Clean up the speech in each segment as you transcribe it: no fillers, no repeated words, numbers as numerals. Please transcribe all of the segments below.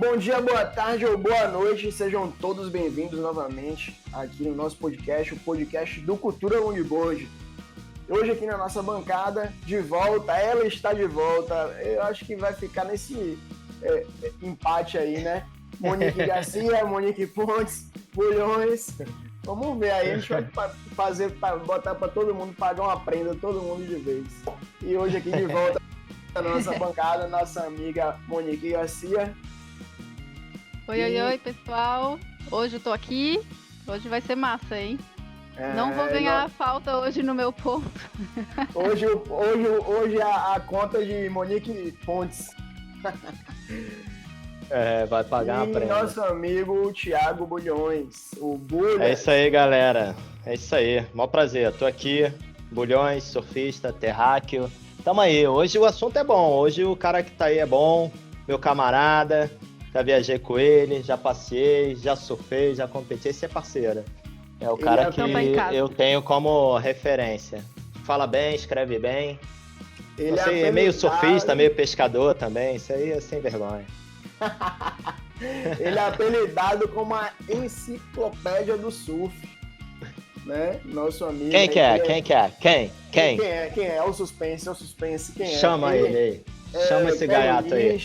Bom dia, boa tarde ou boa noite, sejam todos bem-vindos novamente aqui no nosso podcast, o podcast do Cultura Longboard. Hoje aqui na nossa bancada, de volta, ela está de volta, eu acho que vai ficar nesse empate aí, né? Monique Garcia, Monique Pontes, Bulhões, vamos ver aí, a gente vai botar para todo mundo, pagar uma prenda, todo mundo de vez. E hoje aqui de volta na nossa bancada, nossa amiga Monique Garcia. Oi, pessoal. Hoje eu tô aqui. Hoje vai ser massa, hein? Não vou ganhar a falta hoje no meu ponto. Hoje a conta de Monique Pontes. Vai pagar uma prenda. E nosso amigo Thiago Bulhões, o Bulha. É isso aí, galera. É isso aí. Mó prazer. Tô aqui, Bulhões, surfista, terráqueo. Tamo aí. Hoje o assunto é bom. Hoje o cara que tá aí é bom. Meu camarada. Já viajei com ele, já passei, já surfei, já competi. Esse é parceiro. É o cara que eu tenho como referência. Fala bem, escreve bem. Você é meio surfista, meio pescador também. Isso aí é sem vergonha. Ele é apelidado como a enciclopédia do surf. Né? Nosso amigo. Quem é? Quem é? É o suspense. Quem é? Chama ele aí. Chama esse gaiato aí.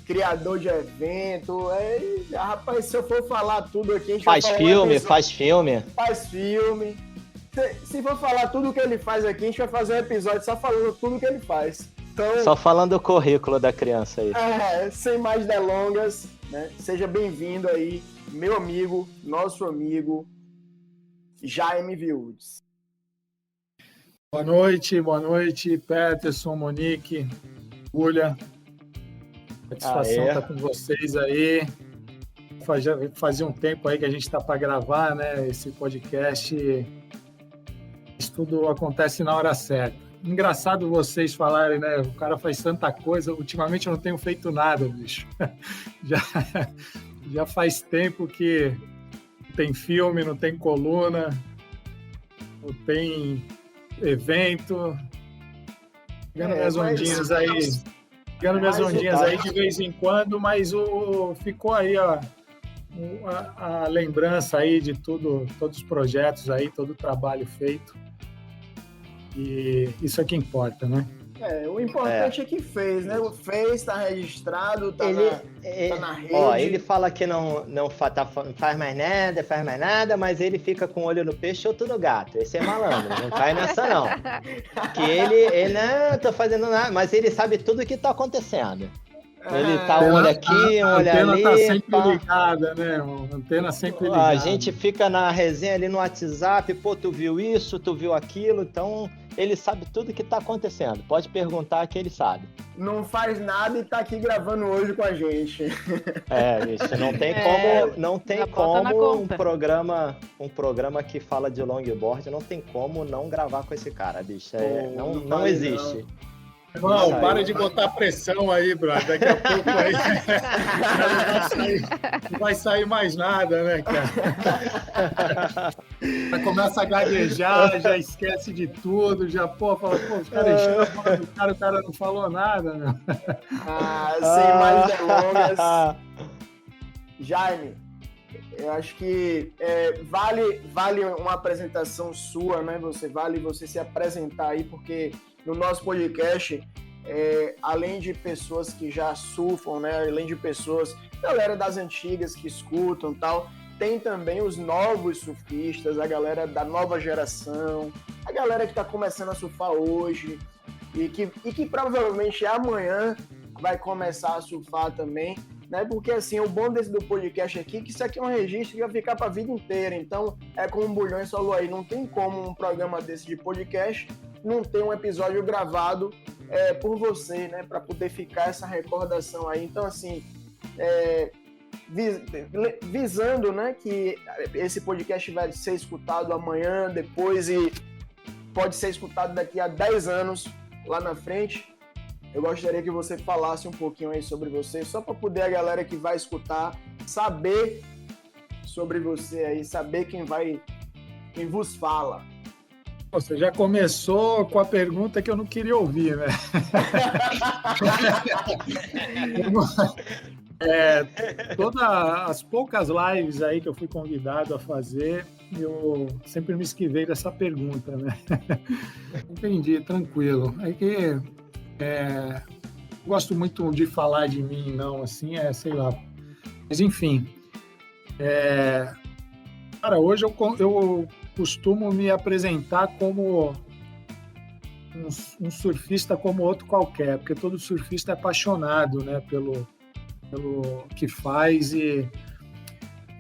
Criador de evento, rapaz, se eu for falar tudo aqui, a gente faz filme. Se for falar tudo que ele faz aqui, a gente vai fazer um episódio só falando tudo que ele faz. Então, só falando o currículo da criança aí. Sem mais delongas, né? Seja bem-vindo aí, meu amigo, nosso amigo, Jaime Viúdes. Boa noite, Peterson, Monique, Bulha. Satisfação estar com vocês aí. Fazia um tempo aí que a gente está para gravar, né? Esse podcast. Isso tudo acontece na hora certa. Engraçado vocês falarem, né? O cara faz tanta coisa. Ultimamente eu não tenho feito nada, bicho. Já faz tempo que não tem filme, não tem coluna, não tem evento. Pegando minhas ondinhas aí. Pegando minhas ondinhas aí de vez em quando, mas ficou aí a lembrança aí de todos os projetos aí, todo o trabalho feito. E isso é que importa, né? O importante é que fez, né? Fez, tá registrado, tá na rede. Ele fala que não faz mais nada, mas ele fica com o olho no peixe e outro no gato. Esse é malandro, não cai nessa não. Que ele não tô fazendo nada, mas ele sabe tudo o que tá acontecendo. Ele tá um olho aqui, um olho ali. A antena tá sempre ligada, né? A antena sempre ligada. A gente fica na resenha ali no WhatsApp, pô, tu viu isso, tu viu aquilo, então ele sabe tudo que tá acontecendo. Pode perguntar que ele sabe. Não faz nada e tá aqui gravando hoje com a gente. Isso, não tem como um programa que fala de longboard, não tem como não gravar com esse cara, bicho. Não existe. Não, para de botar pressão aí, brother. Daqui a pouco aí não vai sair mais nada, né, cara? Já começa a gaguejar, já esquece de tudo, já, fala, os caras encheram a bola do cara, o cara não falou nada, meu. Sem mais delongas. Jaime, eu acho que vale uma apresentação sua, né? Vale você se apresentar aí, porque no nosso podcast, além de pessoas que já surfam, né? Além de pessoas, galera das antigas que escutam e tal, tem também os novos surfistas, a galera da nova geração, a galera que está começando a surfar hoje e que provavelmente amanhã vai começar a surfar também, né? Porque assim, o bom do podcast aqui é que isso aqui é um registro que vai ficar para a vida inteira. Então, como o Bulhões falou aí, não tem como um programa desse de podcast não ter um episódio gravado por você, né? Para poder ficar essa recordação aí. Então, assim, visando, né, que esse podcast vai ser escutado amanhã, depois, e pode ser escutado daqui a 10 anos lá na frente, eu gostaria que você falasse um pouquinho aí sobre você, só para poder a galera que vai escutar saber sobre você aí, saber quem vos fala. Você já começou com a pergunta que eu não queria ouvir, né? Todas as poucas lives aí que eu fui convidado a fazer, eu sempre me esquivei dessa pergunta, né? Entendi, tranquilo. É que gosto muito de falar de mim, não, assim, sei lá. Mas, enfim, cara, hoje eu costumo me apresentar como um surfista como outro qualquer, porque todo surfista é apaixonado, né, pelo que faz e,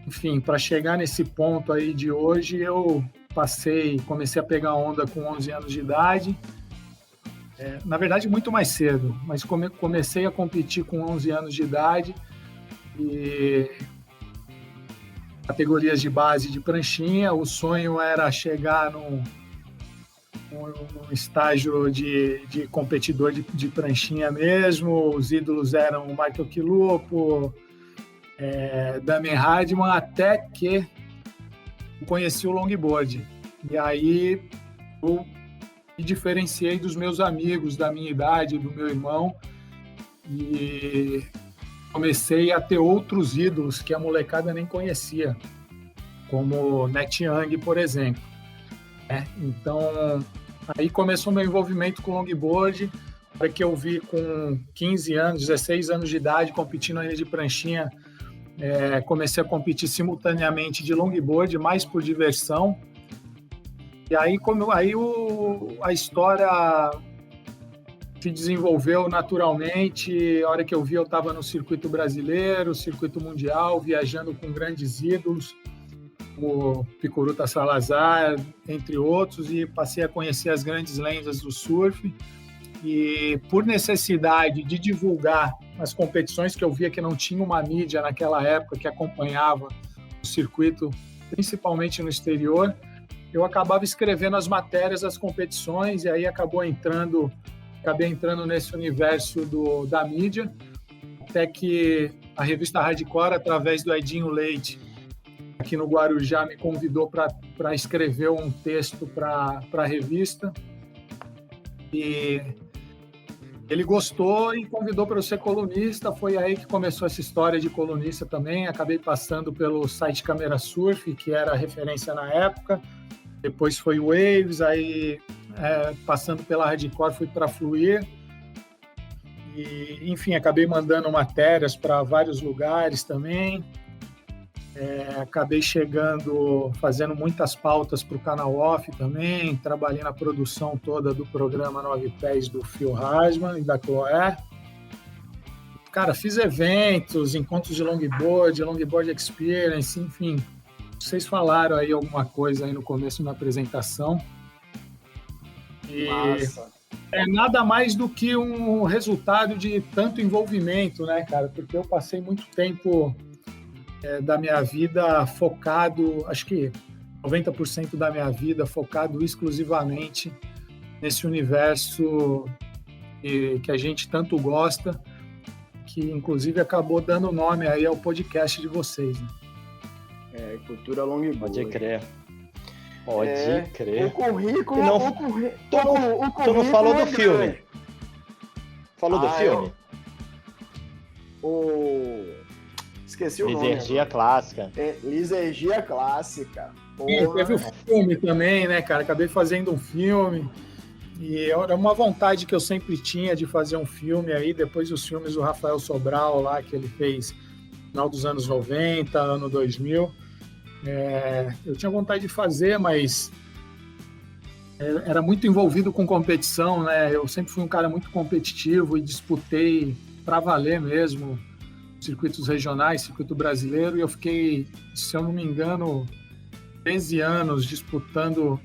enfim, para chegar nesse ponto aí de hoje, eu comecei a pegar onda com 11 anos de idade, na verdade muito mais cedo, mas comecei a competir com 11 anos de idade e categorias de base de pranchinha. O sonho era chegar num estágio de competidor de pranchinha mesmo. Os ídolos eram o Michael Quilupo, Damien Hardman, até que eu conheci o longboard. E aí eu me diferenciei dos meus amigos da minha idade, do meu irmão, e comecei a ter outros ídolos que a molecada nem conhecia, como Net Young, por exemplo. Então, aí começou meu envolvimento com longboard, para que eu vi com 15 anos, 16 anos de idade, competindo na ilha de pranchinha. Comecei a competir simultaneamente de longboard, mais por diversão. E aí, a história se desenvolveu naturalmente. A hora que eu vi, eu estava no circuito brasileiro, circuito mundial, viajando com grandes ídolos, o Picuruta Salazar, entre outros, e passei a conhecer as grandes lendas do surf. E por necessidade de divulgar as competições, que eu via que não tinha uma mídia naquela época que acompanhava o circuito, principalmente no exterior, eu acabava escrevendo as matérias das competições, e aí acabei entrando nesse universo da mídia, até que a revista Hardcore, através do Edinho Leite, aqui no Guarujá, me convidou para escrever um texto para a revista. E ele gostou e convidou para eu ser colunista. Foi aí que começou essa história de colunista também. Acabei passando pelo site Câmera Surf, que era a referência na época. Depois foi o Waves, aí passando pela Hardcore fui para Fluir. E, enfim, acabei mandando matérias para vários lugares também. Acabei fazendo muitas pautas para o canal Off também, trabalhei na produção toda do programa 9 Pés do Phil Hasman e da Chloé. Cara, fiz eventos, encontros de longboard experience, enfim. Vocês falaram aí alguma coisa aí no começo da apresentação. E Massa. É nada mais do que um resultado de tanto envolvimento, né, cara? Porque eu passei muito tempo da minha vida focado, acho que 90% da minha vida focado exclusivamente nesse universo que a gente tanto gosta, que inclusive acabou dando nome aí ao podcast de vocês, né? Cultura longboard. Pode crer. Pode crer. O currículo... Tu não falou do filme. Falou do filme? Esqueci o nome. Lisergia Clássica. Lisergia Clássica. Teve o filme também, né, cara? Acabei fazendo um filme. E era uma vontade que eu sempre tinha de fazer um filme aí, depois dos filmes do Rafael Sobral lá, que ele fez no final dos anos 90, ano 2000. Eu tinha vontade de fazer, mas era muito envolvido com competição, né? Eu sempre fui um cara muito competitivo e disputei para valer mesmo circuitos regionais, circuito brasileiro, e eu fiquei, se eu não me engano, 13 anos disputando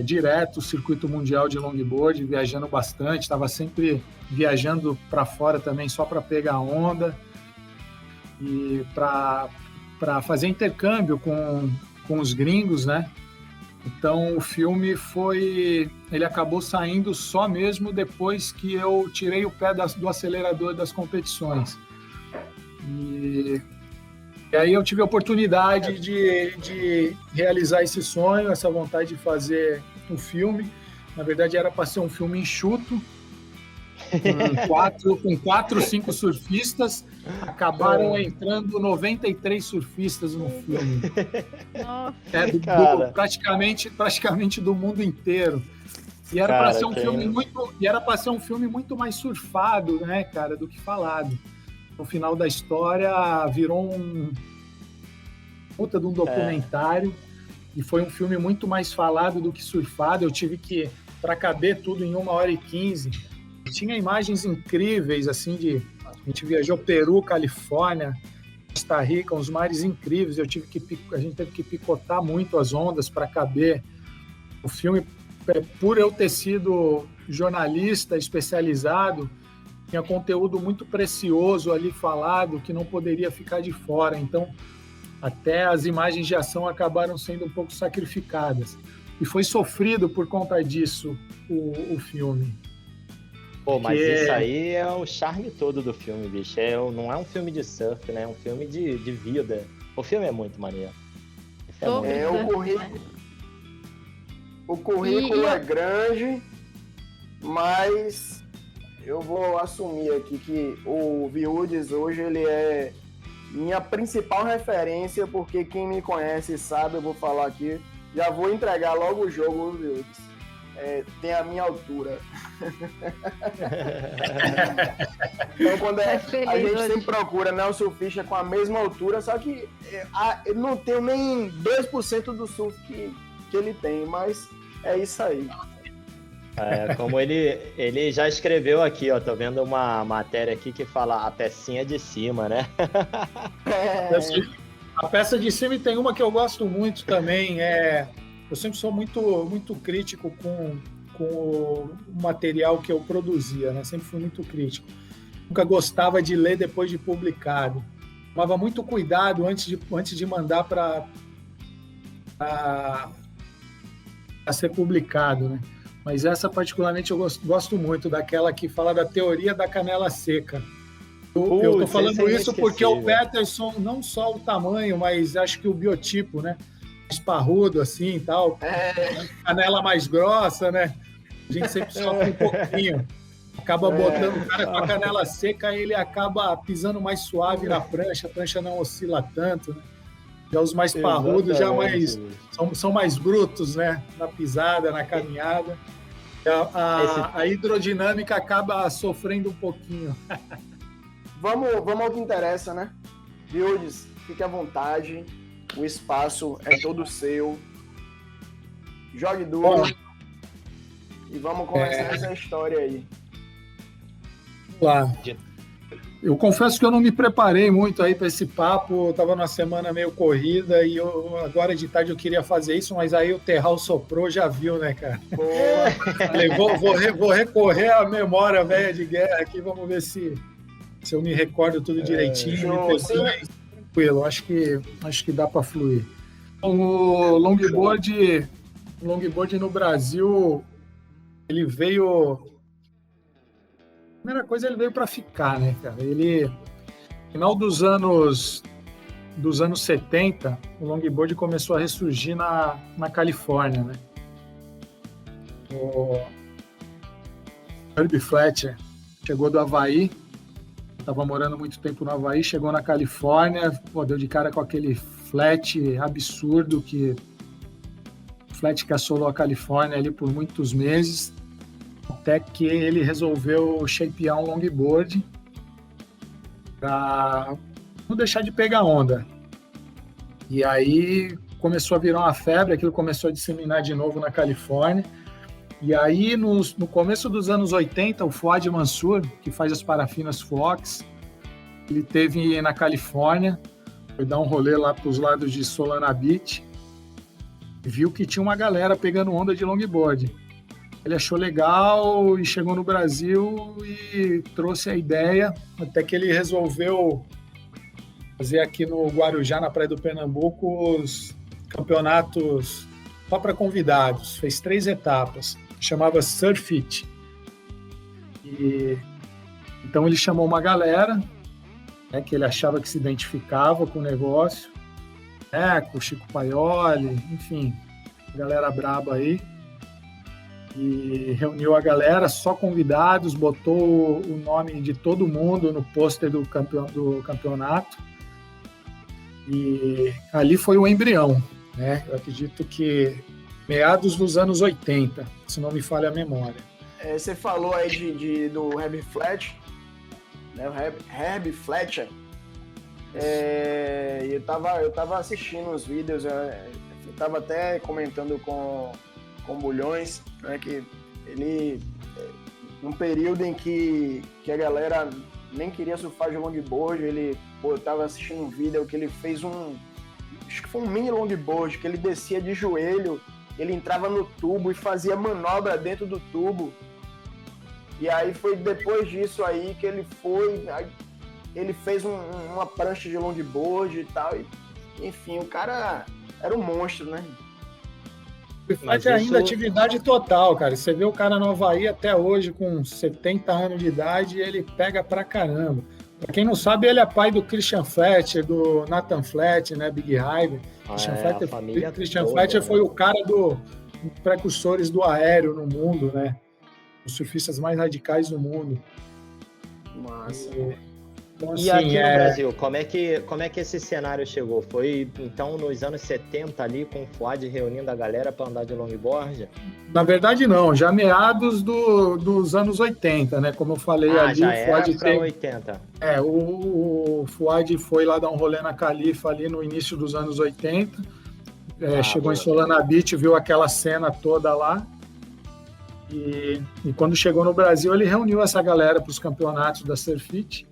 direto o circuito mundial de longboard, viajando bastante, estava sempre viajando para fora também só para pegar onda e para fazer intercâmbio com os gringos, né? Então o filme ele acabou saindo só mesmo depois que eu tirei o pé do acelerador das competições. E E aí eu tive a oportunidade de realizar esse sonho, essa vontade de fazer um filme. Na verdade, era para ser um filme enxuto, com 4, 5 surfistas. Acabaram entrando 93 surfistas no filme. Nossa. Praticamente do mundo inteiro. E era para ser um filme muito mais surfado, né, cara, do que falado. No final da história virou um puta de um documentário e foi um filme muito mais falado do que surfado. Eu tive que, para caber tudo em 1h15, tinha imagens incríveis, assim, a gente viajou Peru, Califórnia, Costa Rica, uns mares incríveis. A gente teve que picotar muito as ondas para caber. O filme, por eu ter sido jornalista especializado, tinha conteúdo muito precioso ali falado que não poderia ficar de fora. Então, até as imagens de ação acabaram sendo um pouco sacrificadas. E foi sofrido por conta disso o filme. Pô, mas isso aí é o charme todo do filme, bicho. Não é um filme de surf, né? É um filme de vida. O filme é muito maneiro. O currículo é grande, mas eu vou assumir aqui que o Viúdes hoje ele é minha principal referência, porque quem me conhece sabe, eu vou falar aqui, já vou entregar logo o jogo, Viúdes. Tem a minha altura. Então, quando a gente sempre procura, né, o surfista com a mesma altura, só que eu não tenho nem 2% do surf que ele tem, mas é isso aí. Como ele já escreveu aqui, ó, tô vendo uma matéria aqui que fala a pecinha de cima, né? A peça de cima, e tem uma que eu gosto muito também, eu sempre sou muito crítico com o material que eu produzia, né? Sempre fui muito crítico. Nunca gostava de ler depois de publicado. Tomava muito cuidado antes de mandar para ser publicado, né? Mas essa particularmente eu gosto muito, daquela que fala da teoria da canela seca. Eu tô falando isso porque o Peterson, não só o tamanho, mas acho que o biotipo, né? Esparrudo assim e tal, canela mais grossa, né? A gente sempre sofre um pouquinho. Acaba botando o cara com a canela seca, ele acaba pisando mais suave na prancha, a prancha não oscila tanto, né? Já os mais parrudos são mais brutos, né? Na pisada, na caminhada. A hidrodinâmica acaba sofrendo um pouquinho. Vamos ao que interessa, né? Viúdes, fique à vontade. O espaço é todo seu. Jogue duro. E vamos começar essa história aí. Vamos lá. Eu confesso que eu não me preparei muito aí para esse papo. Eu estava numa semana meio corrida e agora de tarde eu queria fazer isso, mas aí o Terral soprou, já viu, né, cara? Falei, vou recorrer à memória velha de guerra aqui, vamos ver se eu me recordo tudo direitinho. Tranquilo, acho que dá para fluir. O longboard no Brasil, ele veio... Primeira coisa, ele veio para ficar, né, cara? Final dos anos 70, o longboard começou a ressurgir na Califórnia, né? O Herbie Fletcher chegou do Havaí, estava morando muito tempo no Havaí, chegou na Califórnia, deu de cara com aquele flat absurdo flat que assolou a Califórnia ali por muitos meses, até que ele resolveu shapear um longboard para não deixar de pegar onda. E aí começou a virar uma febre, aquilo começou a disseminar de novo na Califórnia. E aí, no começo dos anos 80, o Fuad Mansur, que faz as parafinas Fox, ele teve na Califórnia, foi dar um rolê lá para os lados de Solana Beach, e viu que tinha uma galera pegando onda de longboard. Ele achou legal e chegou no Brasil e trouxe a ideia, até que ele resolveu fazer aqui no Guarujá, na Praia do Pernambuco, os campeonatos só para convidados. Fez 3 etapas, chamava Surf It. Então ele chamou uma galera né, que ele achava que se identificava com o negócio, né, com o Chico Paioli, enfim, galera braba aí. E reuniu a galera, só convidados, botou o nome de todo mundo no pôster do campeonato. E ali foi o embrião, né? Eu acredito que meados dos anos 80, se não me falha a memória. Você falou aí do Herbie Fletcher, né? O Herbie Fletcher. Eu tava assistindo os vídeos, eu tava até comentando com Bulhões, né, que ele, num período em que a galera nem queria surfar de longboard, ele tava assistindo um vídeo que ele fez acho que foi um mini longboard, que ele descia de joelho, ele entrava no tubo e fazia manobra dentro do tubo, e aí foi depois disso aí que ele fez uma prancha de longboard e tal, enfim, o cara era um monstro, né? Mas ainda atividade total, cara. Você vê o cara no Havaí até hoje com 70 anos de idade e ele pega pra caramba. Pra quem não sabe, ele é pai do Christian Fletcher, do Nathan Fletcher, né? Big Rider. Christian Fletcher foi o cara dos precursores do aéreo no mundo, né? Os surfistas mais radicais do mundo. Massa. Então, assim, e aqui no Brasil, como é que esse cenário chegou? Foi, então, nos anos 70 ali, com o Fuad reunindo a galera para andar de longboard? Na verdade, não. Já meados dos anos 80, né? Como eu falei ali, já o Fuad era 80. O Fuad foi lá dar um rolê na Califa ali no início dos anos 80. Chegou em Solana Beach, viu aquela cena toda lá. E quando chegou no Brasil, ele reuniu essa galera para os campeonatos da Surfit.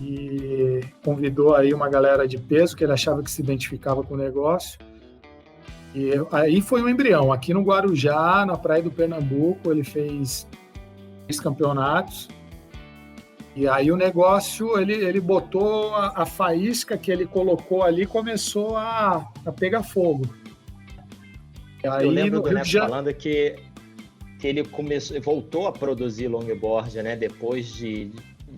E convidou aí uma galera de peso que ele achava que se identificava com o negócio. E aí foi um embrião. Aqui no Guarujá, na praia do Pernambuco, ele fez 3 campeonatos. E aí o negócio, ele botou a faísca que ele colocou ali, começou a pegar fogo. E aí, eu lembro do Neco falando que ele voltou a produzir longboard, né? Depois de...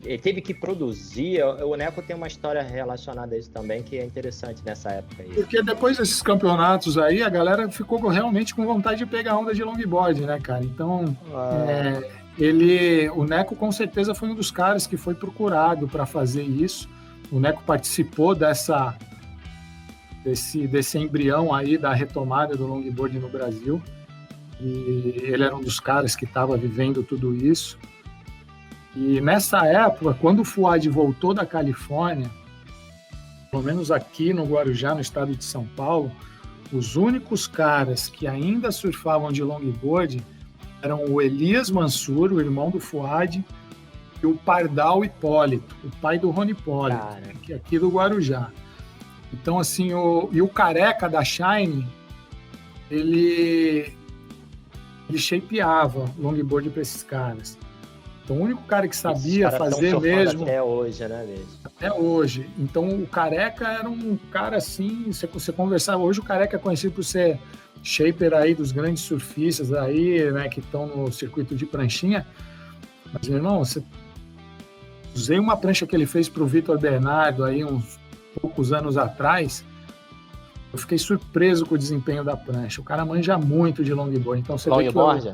Ele teve que produzir. O Neco tem uma história relacionada a isso também, que é interessante nessa época aí. Porque depois desses campeonatos aí, a galera ficou realmente com vontade de pegar onda de longboard, né, cara? Então, o Neco com certeza foi um dos caras que foi procurado para fazer isso. O Neco participou desse embrião aí da retomada do longboard no Brasil. E ele era um dos caras que estava vivendo tudo isso. E nessa época, quando o Fuad voltou da Califórnia, pelo menos aqui no Guarujá, no estado de São Paulo, os únicos caras que ainda surfavam de longboard eram o Elias Mansur, o irmão do Fuad, e o Pardal Hipólito, o pai do Rony Hipólito, que é aqui do Guarujá. Então, assim, o Careca da Shine, ele shapeava longboard para esses caras. Então, o único cara que sabia fazer mesmo... Até hoje, né, mesmo? Até hoje. Então, o Careca era um cara assim... Você conversava... Hoje, o Careca é conhecido por ser shaper aí dos grandes surfistas aí, né, que estão no circuito de pranchinha. Mas, meu irmão, usei uma prancha que ele fez para o Vitor Bernardo aí uns poucos anos atrás. Eu fiquei surpreso com o desempenho da prancha. O cara manja muito de longboard. Então, você longboard?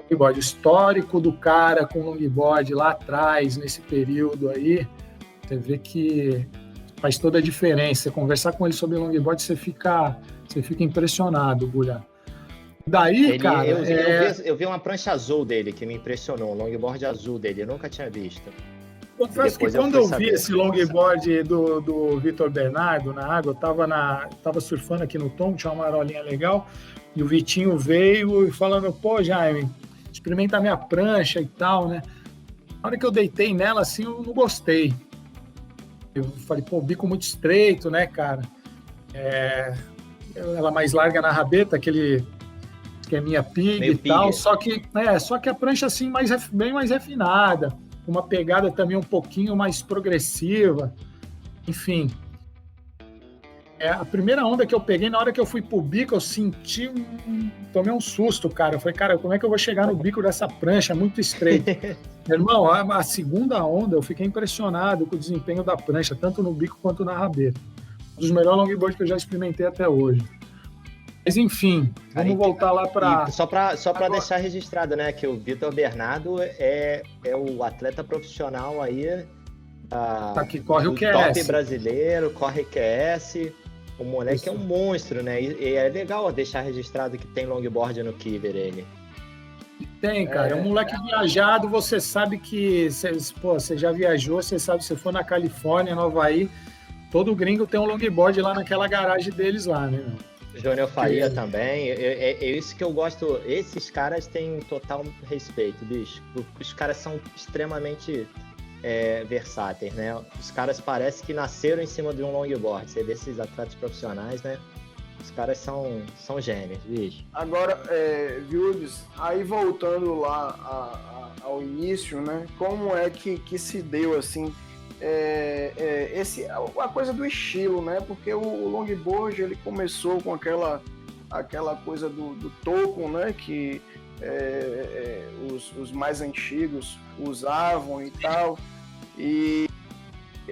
Longboard, histórico do cara com longboard lá atrás, nesse período aí, você vê que faz toda a diferença. Você conversar com ele sobre longboard, você fica impressionado, Bulha. Daí, cara... Eu vi uma prancha azul dele que me impressionou, um longboard azul dele, eu nunca tinha visto. Confesso que quando eu vi esse longboard do Vitor Bernardo na água, eu tava surfando aqui no Tom, tinha uma marolinha legal, e o Vitinho veio falando, pô, Jaime, experimenta a minha prancha e tal, né? Na hora que eu deitei nela, assim, eu não gostei. Eu falei, pô, bico muito estreito, né, cara? Ela mais larga na rabeta, aquele esqueminha pig e tal, só que a prancha, assim, bem mais refinada, uma pegada também um pouquinho mais progressiva, enfim. A primeira onda que eu peguei, na hora que eu fui pro bico, eu tomei um susto, cara. Eu falei, cara, como é que eu vou chegar no bico dessa prancha? Muito estreito. Irmão, a segunda onda eu fiquei impressionado com o desempenho da prancha, tanto no bico quanto na rabeta. Um dos melhores longboards que eu já experimentei até hoje. Mas enfim, vamos voltar lá para... Só para deixar registrado, né, que o Vitor Bernardo é o atleta profissional aí que corre o QS. Top brasileiro, corre QS. O moleque Isso. É um monstro, né? E é legal deixar registrado que tem longboard no Kiver, ele. Tem, cara. É um moleque viajado, você sabe que... você já viajou, você sabe, você for na Califórnia, no Havaí, todo gringo tem um longboard lá naquela garagem deles lá, né, meu? Júnior Faria também. É isso que eu gosto. Esses caras têm total respeito, bicho. Os caras são extremamente versáteis, né? Os caras parecem que nasceram em cima de um longboard. Você vê esses atletas profissionais, né? Os caras são gênios, bicho. Agora, Vildes, aí voltando lá ao início, né? Como é que se deu, assim, a coisa do estilo, né? Porque o longboard, ele começou com aquela coisa do token, né? Que os mais antigos usavam e tal. E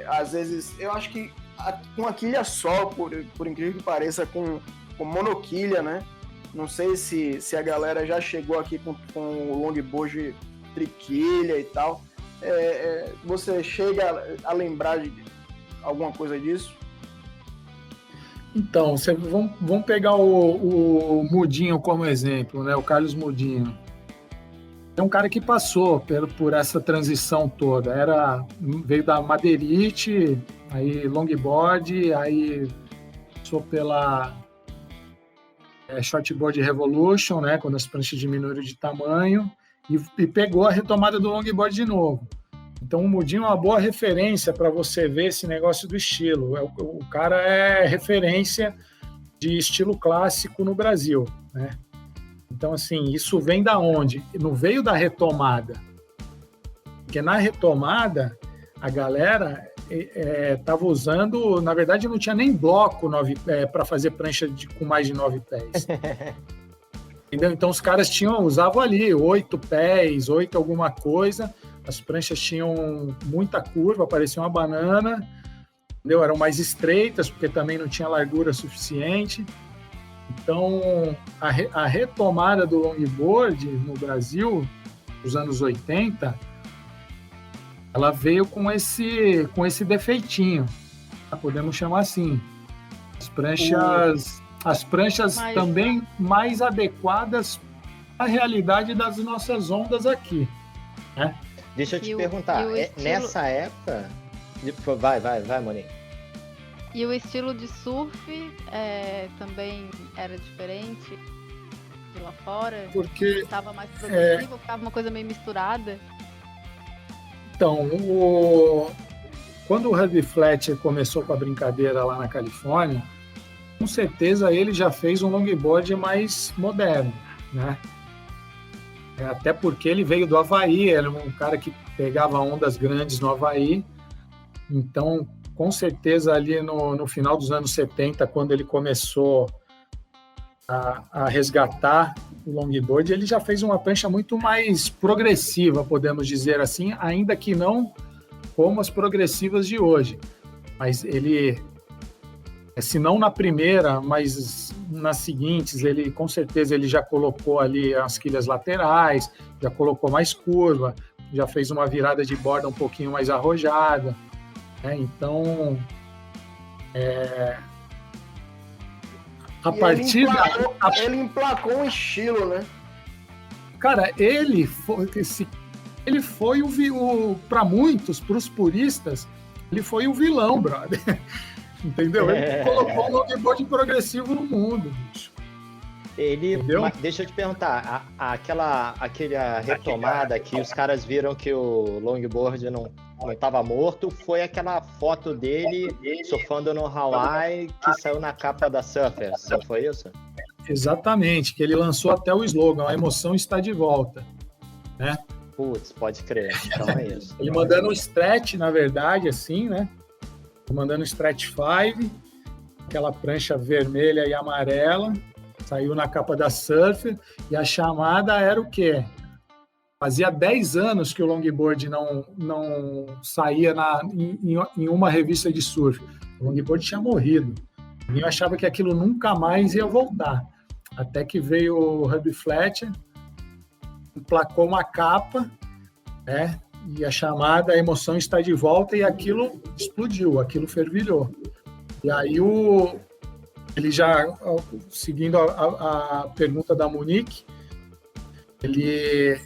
às vezes, eu acho que com a quilha só, por incrível que pareça, com monoquilha, né? Não sei se a galera já chegou aqui com o longboard triquilha e tal. Você chega a lembrar de alguma coisa disso? Então, vamos pegar o Mudinho como exemplo, né? O Carlos Mudinho. É um cara que passou por essa transição toda. Veio da Madeirite, aí longboard, aí passou pela Shortboard Revolution, né? Quando as pranchas diminuíram de tamanho, e pegou a retomada do longboard de novo. Então o Mudinho é uma boa referência para você ver esse negócio do estilo. O cara é referência de estilo clássico no Brasil, né? Então, assim, isso vem da onde? Não veio da retomada. Porque na retomada, a galera estava usando... Na verdade, não tinha nem bloco para fazer prancha com mais de 9 pés. Entendeu? Então, os caras usavam ali 8 pés, 8 alguma coisa. As pranchas tinham muita curva, parecia uma banana. Entendeu? Eram mais estreitas, porque também não tinha largura suficiente. Então, a retomada do longboard no Brasil, nos anos 80, ela veio com esse defeitinho, podemos chamar assim. As pranchas também mais adequadas à realidade das nossas ondas aqui, né? Deixa eu te perguntar, nessa época... Vai, Monique. E o estilo de surf também era diferente de lá fora? Porque estava mais progressivo, ficava uma coisa meio misturada? Então, quando o Hubby Fletcher começou com a brincadeira lá na Califórnia, com certeza ele já fez um longboard mais moderno, né? Até porque ele veio do Havaí, ele era um cara que pegava ondas grandes no Havaí, então... Com certeza, ali no final dos anos 70, quando ele começou a resgatar o longboard, ele já fez uma prancha muito mais progressiva, podemos dizer assim, ainda que não como as progressivas de hoje. Mas ele, se não na primeira, mas nas seguintes, ele com certeza ele já colocou ali as quilhas laterais, já colocou mais curva, já fez uma virada de borda um pouquinho mais arrojada. Então, ele emplacou um estilo, né? Cara, ele foi para muitos, para os puristas, ele foi o vilão, brother. Entendeu? Ele colocou o longboard progressivo no mundo, bicho. Deixa eu te perguntar, aquela retomada que os caras viram que o longboard não estava morto, foi aquela foto dele surfando no Hawaii que saiu na capa da Surfers, não foi isso? Exatamente, que ele lançou até o slogan, a emoção está de volta, né? Putz, pode crer, então é isso. Ele mandando um stretch, na verdade, assim, né? Mandando um stretch 5, aquela prancha vermelha e amarela, saiu na capa da Surfer, e a chamada era o quê? Fazia 10 anos que o longboard não saía em uma revista de surf. O longboard tinha morrido. E eu achava que aquilo nunca mais ia voltar. Até que veio o Herbie Fletcher, emplacou uma capa, né? E a chamada A Emoção Está de Volta, e aquilo explodiu, aquilo fervilhou. E aí ele já, seguindo a pergunta da Monique, ele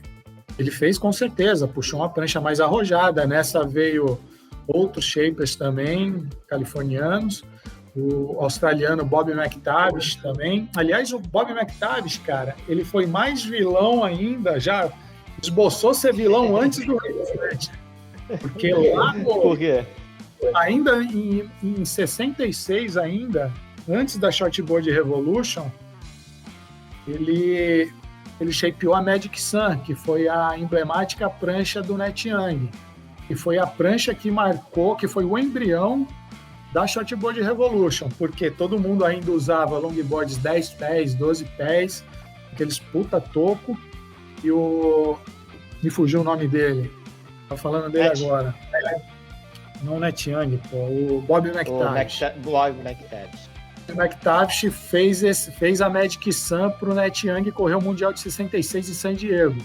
fez com certeza, puxou uma prancha mais arrojada. Nessa veio outros shapers também, californianos, o australiano Bob McTavish também. Aliás, o Bob McTavish, cara, ele foi mais vilão ainda, já esboçou ser vilão antes do Herbie. Porque lá, Por quê? ainda em 66, ainda, antes da Shortboard Revolution, ele shapeou a Magic Sun, que foi a emblemática prancha do Net Young, que foi a prancha que marcou, que foi o embrião da Shortboard Revolution, porque todo mundo ainda usava longboards 10 pés, 12 pés, aqueles puta toco, e me fugiu o nome dele, tá falando dele agora. Não o Net Young, pô, o Bob McTavish. Bob McTavish. O McTavish fez a Magic Sun para o Net Young correr o Mundial de 66 em San Diego.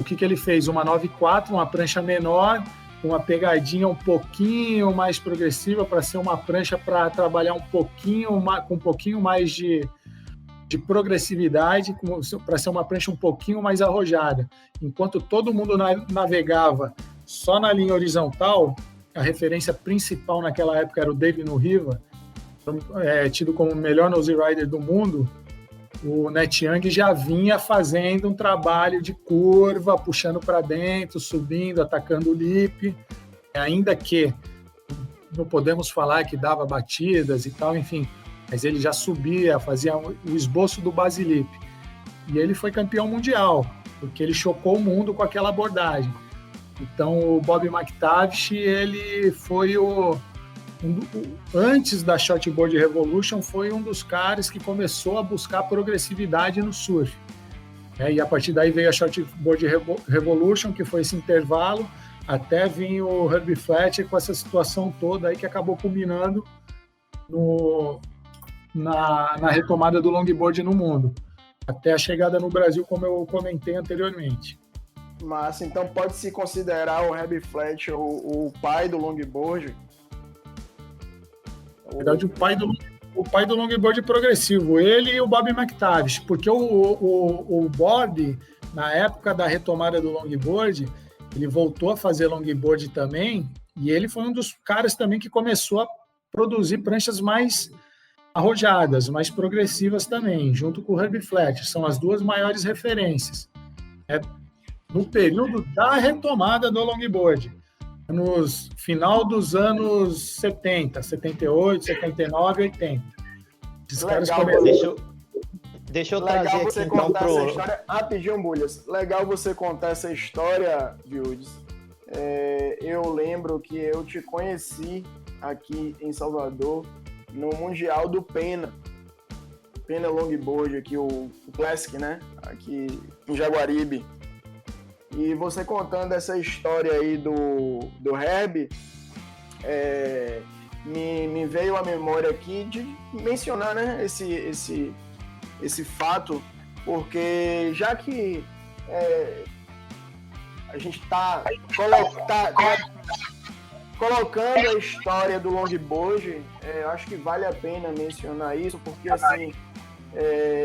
O que ele fez? Uma 9.4, uma prancha menor, uma pegadinha um pouquinho mais progressiva para ser uma prancha para trabalhar com um pouquinho mais de progressividade, para ser uma prancha um pouquinho mais arrojada. Enquanto todo mundo navegava só na linha horizontal, a referência principal naquela época era o Dave Nuriva, tido como o melhor nose rider do mundo. O Net Young já vinha fazendo um trabalho de curva, puxando para dentro, subindo, atacando o lip, ainda que não podemos falar que dava batidas e tal, enfim, mas ele já subia, fazia o esboço do base lip. E ele foi campeão mundial, porque ele chocou o mundo com aquela abordagem. Então o Bob McTavish, ele foi antes da Shortboard Revolution, foi um dos caras que começou a buscar progressividade no surf. E a partir daí veio a Shortboard Revolution, que foi esse intervalo, até vir o Herbie Fletcher com essa situação toda aí que acabou culminando na retomada do longboard no mundo, até a chegada no Brasil, como eu comentei anteriormente. Mas então pode-se considerar o Herbie Fletcher o pai do longboard? Na verdade, o pai do longboard progressivo, ele e o Bob McTavish, porque o Bob, na época da retomada do longboard, ele voltou a fazer longboard também, e ele foi um dos caras também que começou a produzir pranchas mais arrojadas, mais progressivas também, junto com o Herbie Fletcher. São as duas maiores referências no período da retomada do longboard, no final dos anos 70, 78, 79, 80. Esses caras começaram. Deixa eu trazer aqui então pro... Rapidinho, Bulhas. Legal você contar essa história, Vildes. Eu lembro que eu te conheci aqui em Salvador no Mundial do Pena Longboard, aqui o Classic, né? Aqui em Jaguaribe. E você contando essa história aí do Herbie, me veio à memória aqui de mencionar, né, esse fato, porque já que a gente está colocando a história do longboard, eu acho que vale a pena mencionar isso, porque assim,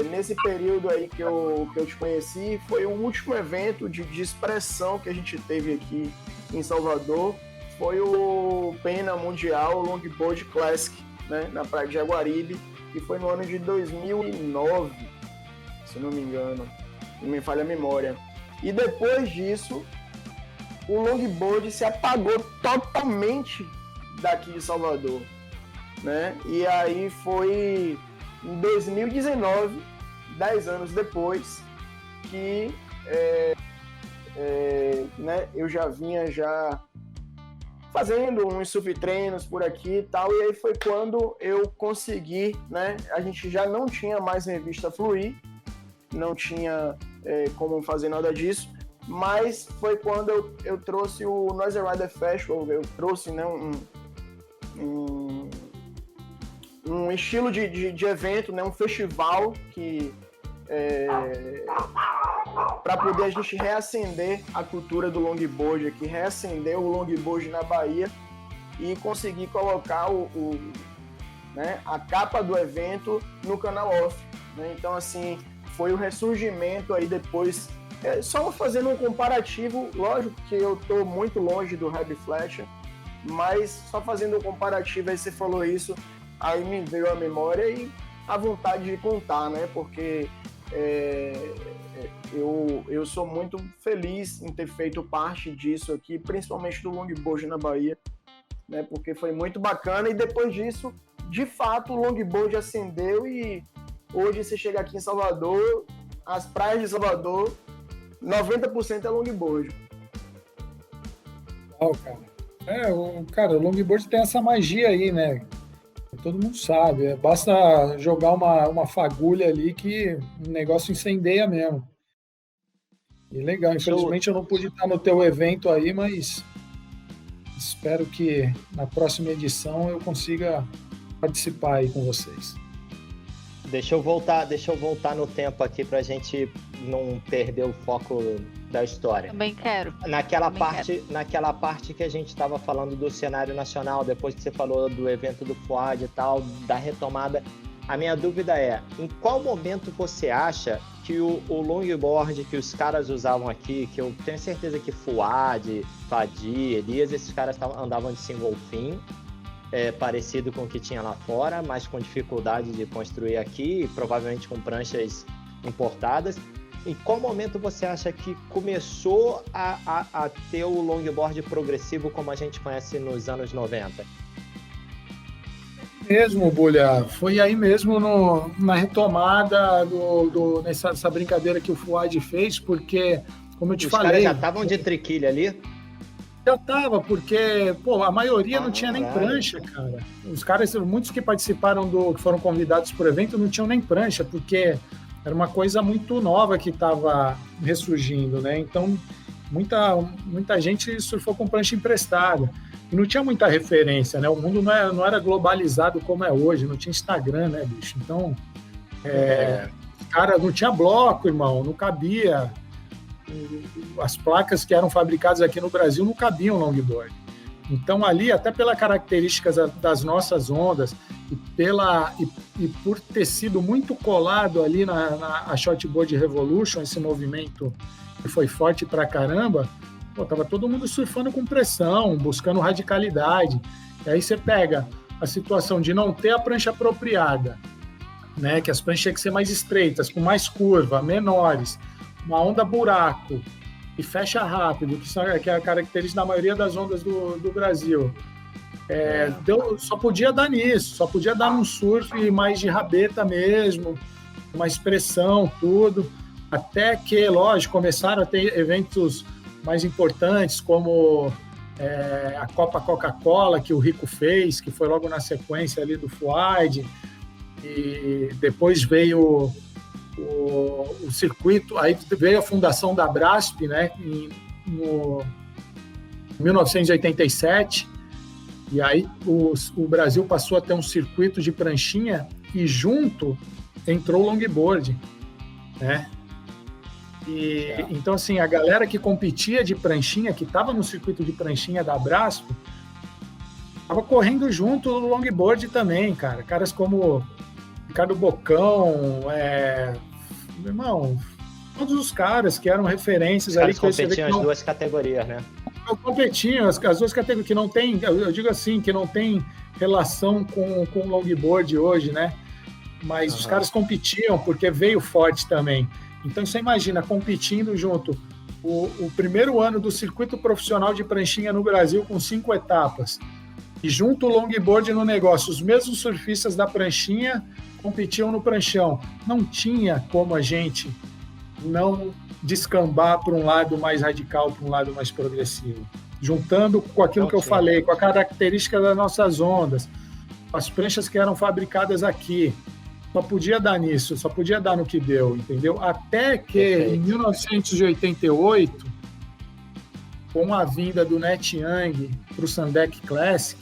nesse período aí que eu te conheci, foi o último evento de expressão que a gente teve aqui em Salvador, foi o Pena Mundial Longboard Classic, né, na Praia de Jaguaribe, que foi no ano de 2009, se não me engano, não me falha a memória. E depois disso, o longboard se apagou totalmente daqui de Salvador, né? E aí foi em 2019, 10 anos depois, que né, eu já vinha fazendo uns subtreinos por aqui e tal, e aí foi quando eu consegui, né? A gente já não tinha mais revista Fluir, não tinha como fazer nada disso, mas foi quando eu trouxe o Noise Rider Festival, eu trouxe, né, um estilo de evento, né, um festival que para poder a gente reacender a cultura do longboard aqui, reacender o longboard na Bahia e conseguir colocar né, a capa do evento no canal off, né? Então, assim, foi o ressurgimento aí depois, só fazendo um comparativo, lógico que eu estou muito longe do Heavy Fletcher, mas só fazendo um comparativo, aí você falou isso, aí me veio a memória e a vontade de contar, né? Porque eu sou muito feliz em ter feito parte disso aqui, principalmente do longboard na Bahia, né? Porque foi muito bacana e depois disso, de fato, o longboard acendeu e hoje você chega aqui em Salvador, as praias de Salvador, 90% é longboard. Cara, o longboard tem essa magia aí, né? Todo mundo sabe, basta jogar uma fagulha ali que o negócio incendeia mesmo. E legal, infelizmente eu não pude estar no teu evento aí, mas espero que na próxima edição eu consiga participar aí com vocês. Deixa eu voltar no tempo aqui pra gente não perder o foco da história. Também quero. Naquela parte que a gente estava falando do cenário nacional, depois que você falou do evento do FUAD e tal, da retomada, a minha dúvida é, em qual momento você acha que o longboard que os caras usavam aqui, que eu tenho certeza que FUAD, Fadi, Elias, esses caras andavam de single fin, parecido com o que tinha lá fora, mas com dificuldade de construir aqui, provavelmente com pranchas importadas. Em qual momento você acha que começou a ter o longboard progressivo como a gente conhece nos anos 90? Mesmo, Bulha, foi aí mesmo na retomada nessa brincadeira que o FUAD fez, porque, como eu te falei... Os caras já estavam de triquilha ali? Já tava, porque a maioria não tinha nem prancha, cara. Os caras, muitos que participaram que foram convidados para o evento, não tinham nem prancha, porque era uma coisa muito nova que estava ressurgindo, né? Então, muita gente surfou com prancha emprestada. E não tinha muita referência, né? O mundo não era globalizado como é hoje, não tinha Instagram, né, bicho? Então, cara, não tinha bloco, irmão, não cabia. As placas que eram fabricadas aqui no Brasil não cabiam longboard. Então, ali, até pelas características das nossas ondas e por ter sido muito colado ali na Shortboard Revolution, esse movimento que foi forte pra caramba, tava todo mundo surfando com pressão, buscando radicalidade. E aí você pega a situação de não ter a prancha apropriada, né? Que as pranchas tinham que ser mais estreitas, com mais curva, menores, uma onda buraco e fecha rápido, que é a característica da maioria das ondas do Brasil. Só podia dar nisso, só podia dar num surf mais de rabeta mesmo, uma expressão, tudo. Até que, lógico, começaram a ter eventos mais importantes, como a Copa Coca-Cola, que o Rico fez, que foi logo na sequência ali do FUAD, e depois veio o circuito, aí veio a fundação da Brasp, né, em 1987, e aí o Brasil passou a ter um circuito de pranchinha e junto entrou o longboard, né? Então, assim, a galera que competia de pranchinha, que estava no circuito de pranchinha da Brasp, estava correndo junto no longboard também, cara. Caras como Ricardo Bocão, meu irmão, todos os caras que eram referências ali. Os caras competiam as duas categorias, né? Competiam, as duas categorias que não tem, eu digo assim, que não tem relação com o longboard hoje, né? Mas os caras competiam porque veio forte também. Então você imagina, competindo junto o primeiro ano do circuito profissional de pranchinha no Brasil com 5 etapas e junto o longboard no negócio, os mesmos surfistas da pranchinha competiam no pranchão. Não tinha como a gente não descambar para um lado mais radical, para um lado mais progressivo. Juntando com aquilo que eu falei, com a característica das nossas ondas, as pranchas que eram fabricadas aqui, só podia dar nisso, só podia dar no que deu, entendeu? Até que em 1988 com a vinda do Net Young para o Sandeck Classic,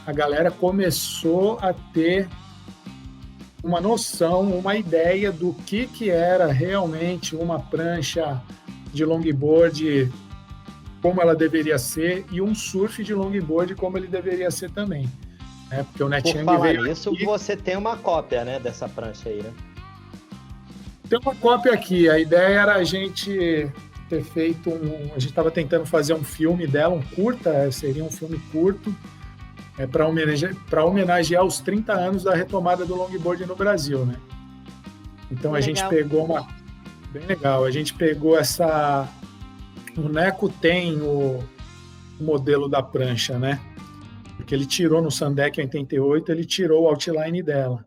a galera começou a ter uma noção, uma ideia do que era realmente uma prancha de longboard, como ela deveria ser, e um surf de longboard como ele deveria ser também. Porque o Net Young Por falar veio nisso, aqui... você tem uma cópia, né, dessa prancha aí, né? Tem uma cópia aqui. A ideia era a gente ter feito a gente estava tentando fazer um filme dela, um curta, seria um filme curto, para homenagear os 30 anos da retomada do longboard no Brasil, né? Então a gente pegou bem legal, a gente pegou o Neco tem o modelo da prancha, né? Porque ele tirou no Sandeck em 88, ele tirou o outline dela.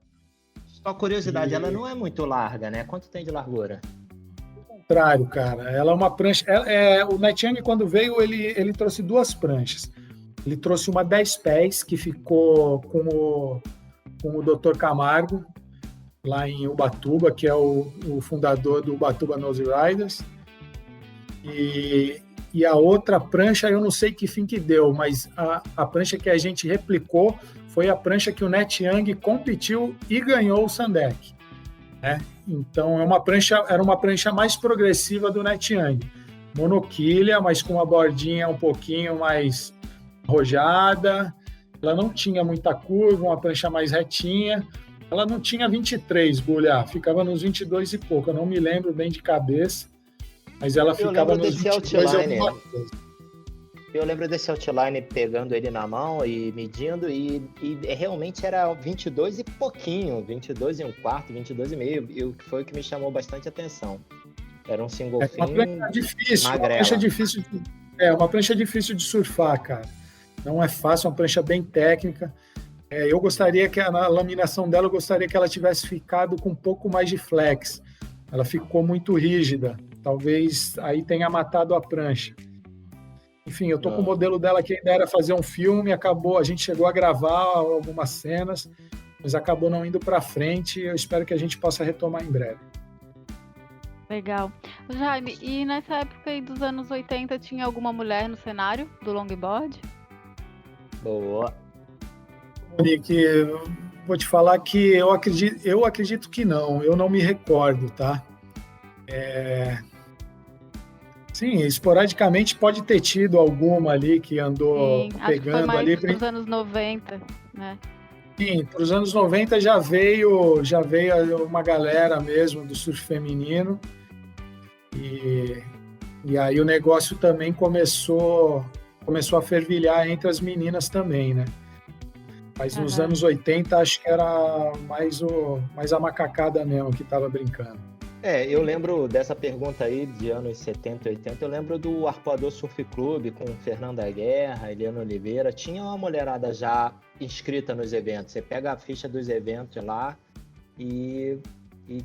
Só curiosidade, ela não é muito larga, né? Quanto tem de largura? Ao contrário, cara. Ela é uma prancha... o Net Young, quando veio, ele trouxe duas pranchas. Ele trouxe uma 10 pés, que ficou com o Dr. Camargo, lá em Ubatuba, que é o fundador do Ubatuba Nose Riders. E a outra prancha, eu não sei que fim que deu, mas a prancha que a gente replicou foi a prancha que o Net Young competiu e ganhou o Sandeck, né? Então era uma prancha mais progressiva do Net Young, monoquilha, mas com uma bordinha um pouquinho mais arrojada. Ela não tinha muita curva, uma prancha mais retinha. Ela não tinha 23, Bulha, ficava nos 22 e pouco, eu não me lembro bem de cabeça, mas ela ficava nos 22 alguma coisa. Eu lembro desse outline pegando ele na mão e medindo, e realmente era 22 e pouquinho, 22 e um quarto, 22 e meio, e o que foi o que me chamou bastante atenção. Era um single fin uma prancha difícil, uma prancha difícil de surfar, cara. Não é fácil, é uma prancha bem técnica. Eu gostaria que na laminação dela, eu gostaria que ela tivesse ficado com um pouco mais de flex. Ela ficou muito rígida, talvez aí tenha matado a prancha. Enfim, eu tô com o modelo dela que ainda era fazer um filme, a gente chegou a gravar algumas cenas, mas acabou não indo para frente. Eu espero que a gente possa retomar em breve. Legal. Jaime, e nessa época aí dos anos 80 tinha alguma mulher no cenário do longboard? Boa. Monique, vou te falar que eu acredito que não, eu não me recordo, tá? Sim, esporadicamente pode ter tido alguma ali que andou pegando acho que foi mais ali. Nos anos 90, né? Sim, para os anos 90 já veio uma galera mesmo do surf feminino, e aí o negócio também começou a fervilhar entre as meninas também, né? Mas nos anos 80 acho que era mais a macacada mesmo que estava brincando. Eu lembro dessa pergunta aí de anos 70 e 80, eu lembro do Arpoador Surf Club com Fernanda Guerra, Eliana Oliveira, tinha uma mulherada já inscrita nos eventos. Você pega a ficha dos eventos lá e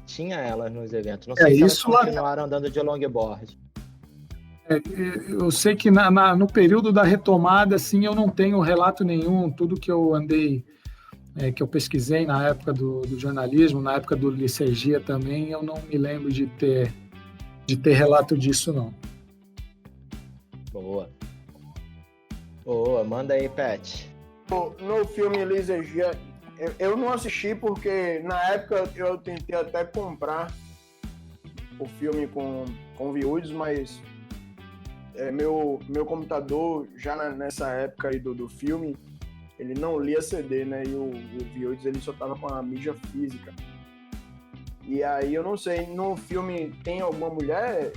tinha elas nos eventos. Não sei se elas continuaram andando de longboard. Eu sei que no período da retomada, assim, eu não tenho relato nenhum. Tudo que eu andei, que eu pesquisei na época do jornalismo, na época do Licergia também, eu não me lembro de ter relato disso, não. Boa, manda aí, Pat. No filme Licergia, eu não assisti porque na época eu tentei até comprar o filme com viúvos, mas meu computador, já nessa época aí do filme, ele não lia CD, né? E o VOD ele só tava com a mídia física. E aí eu não sei, no filme tem alguma mulher,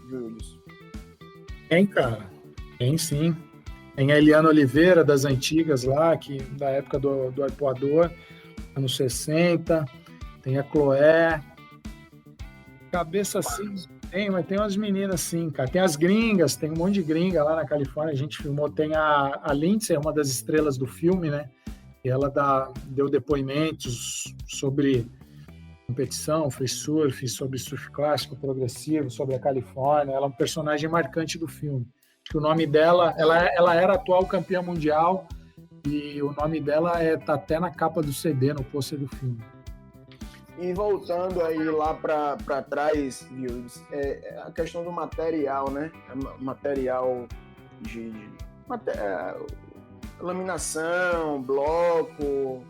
Júlio? Tem, cara. Tem sim. Tem a Eliana Oliveira, das antigas lá, da época do Arpoador, anos 60. Tem a Chloé. Cabeça assim, mas tem umas meninas sim, cara. Tem as gringas, tem um monte de gringa lá na Califórnia, a gente filmou. Tem a Lindsay, uma das estrelas do filme, né? E ela deu depoimentos sobre competição, free surf, sobre surf clássico, progressivo, sobre a Califórnia. Ela é um personagem marcante do filme. O nome dela, ela era atual campeã mundial e o nome dela tá até na capa do CD, no pôster do filme. E voltando aí lá para trás, viu? A questão do material, né? Material de laminação, bloco,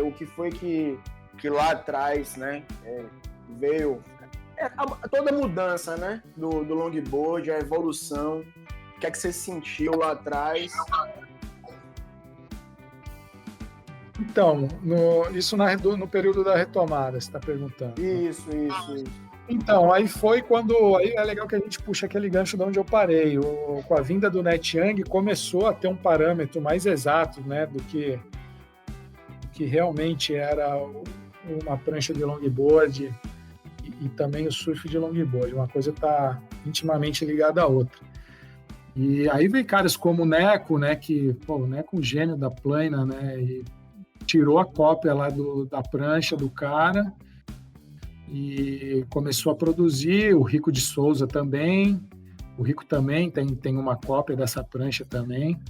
o que foi que lá atrás, né? Veio toda a mudança, né? Do longboard, a evolução. O que é que você sentiu lá atrás? Então, isso no período da retomada, você está perguntando. Isso. Então, aí foi quando... Aí é legal que a gente puxa aquele gancho de onde eu parei. Com a vinda do Netyang, começou a ter um parâmetro mais exato, né, do que realmente era uma prancha de longboard e também o surf de longboard. Uma coisa está intimamente ligada à outra. E aí veio caras como o Neco, né, o Neco é um gênio da plana, né, e tirou a cópia lá da prancha do cara e começou a produzir. O Rico de Souza também. O Rico também tem uma cópia dessa prancha também.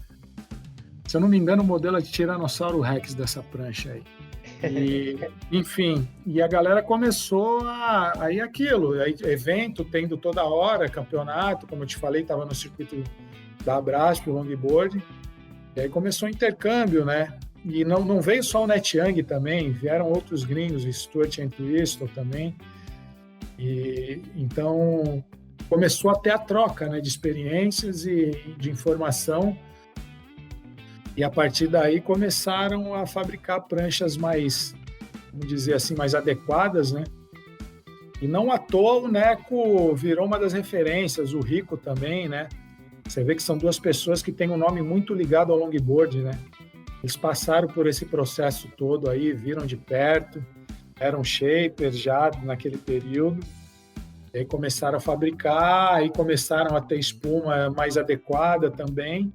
Se eu não me engano, o modelo é de Tiranossauro Rex dessa prancha aí. E, enfim, e a galera começou aí aquilo, aí evento tendo toda hora, campeonato, como eu te falei, estava no circuito da Abrasp, o longboard, e aí começou o intercâmbio, né? E não veio só o Netyang também, vieram outros gringos, Stuart Entwistle também, e então começou a ter a troca, né, de experiências e de informação. E a partir daí começaram a fabricar pranchas mais, vamos dizer assim, mais adequadas, né? E não à toa o Neco virou uma das referências, o Rico também, né? Você vê que são duas pessoas que têm um nome muito ligado ao longboard, né? Eles passaram por esse processo todo aí, viram de perto, eram shapers já naquele período, e aí começaram a fabricar, aí começaram a ter espuma mais adequada também.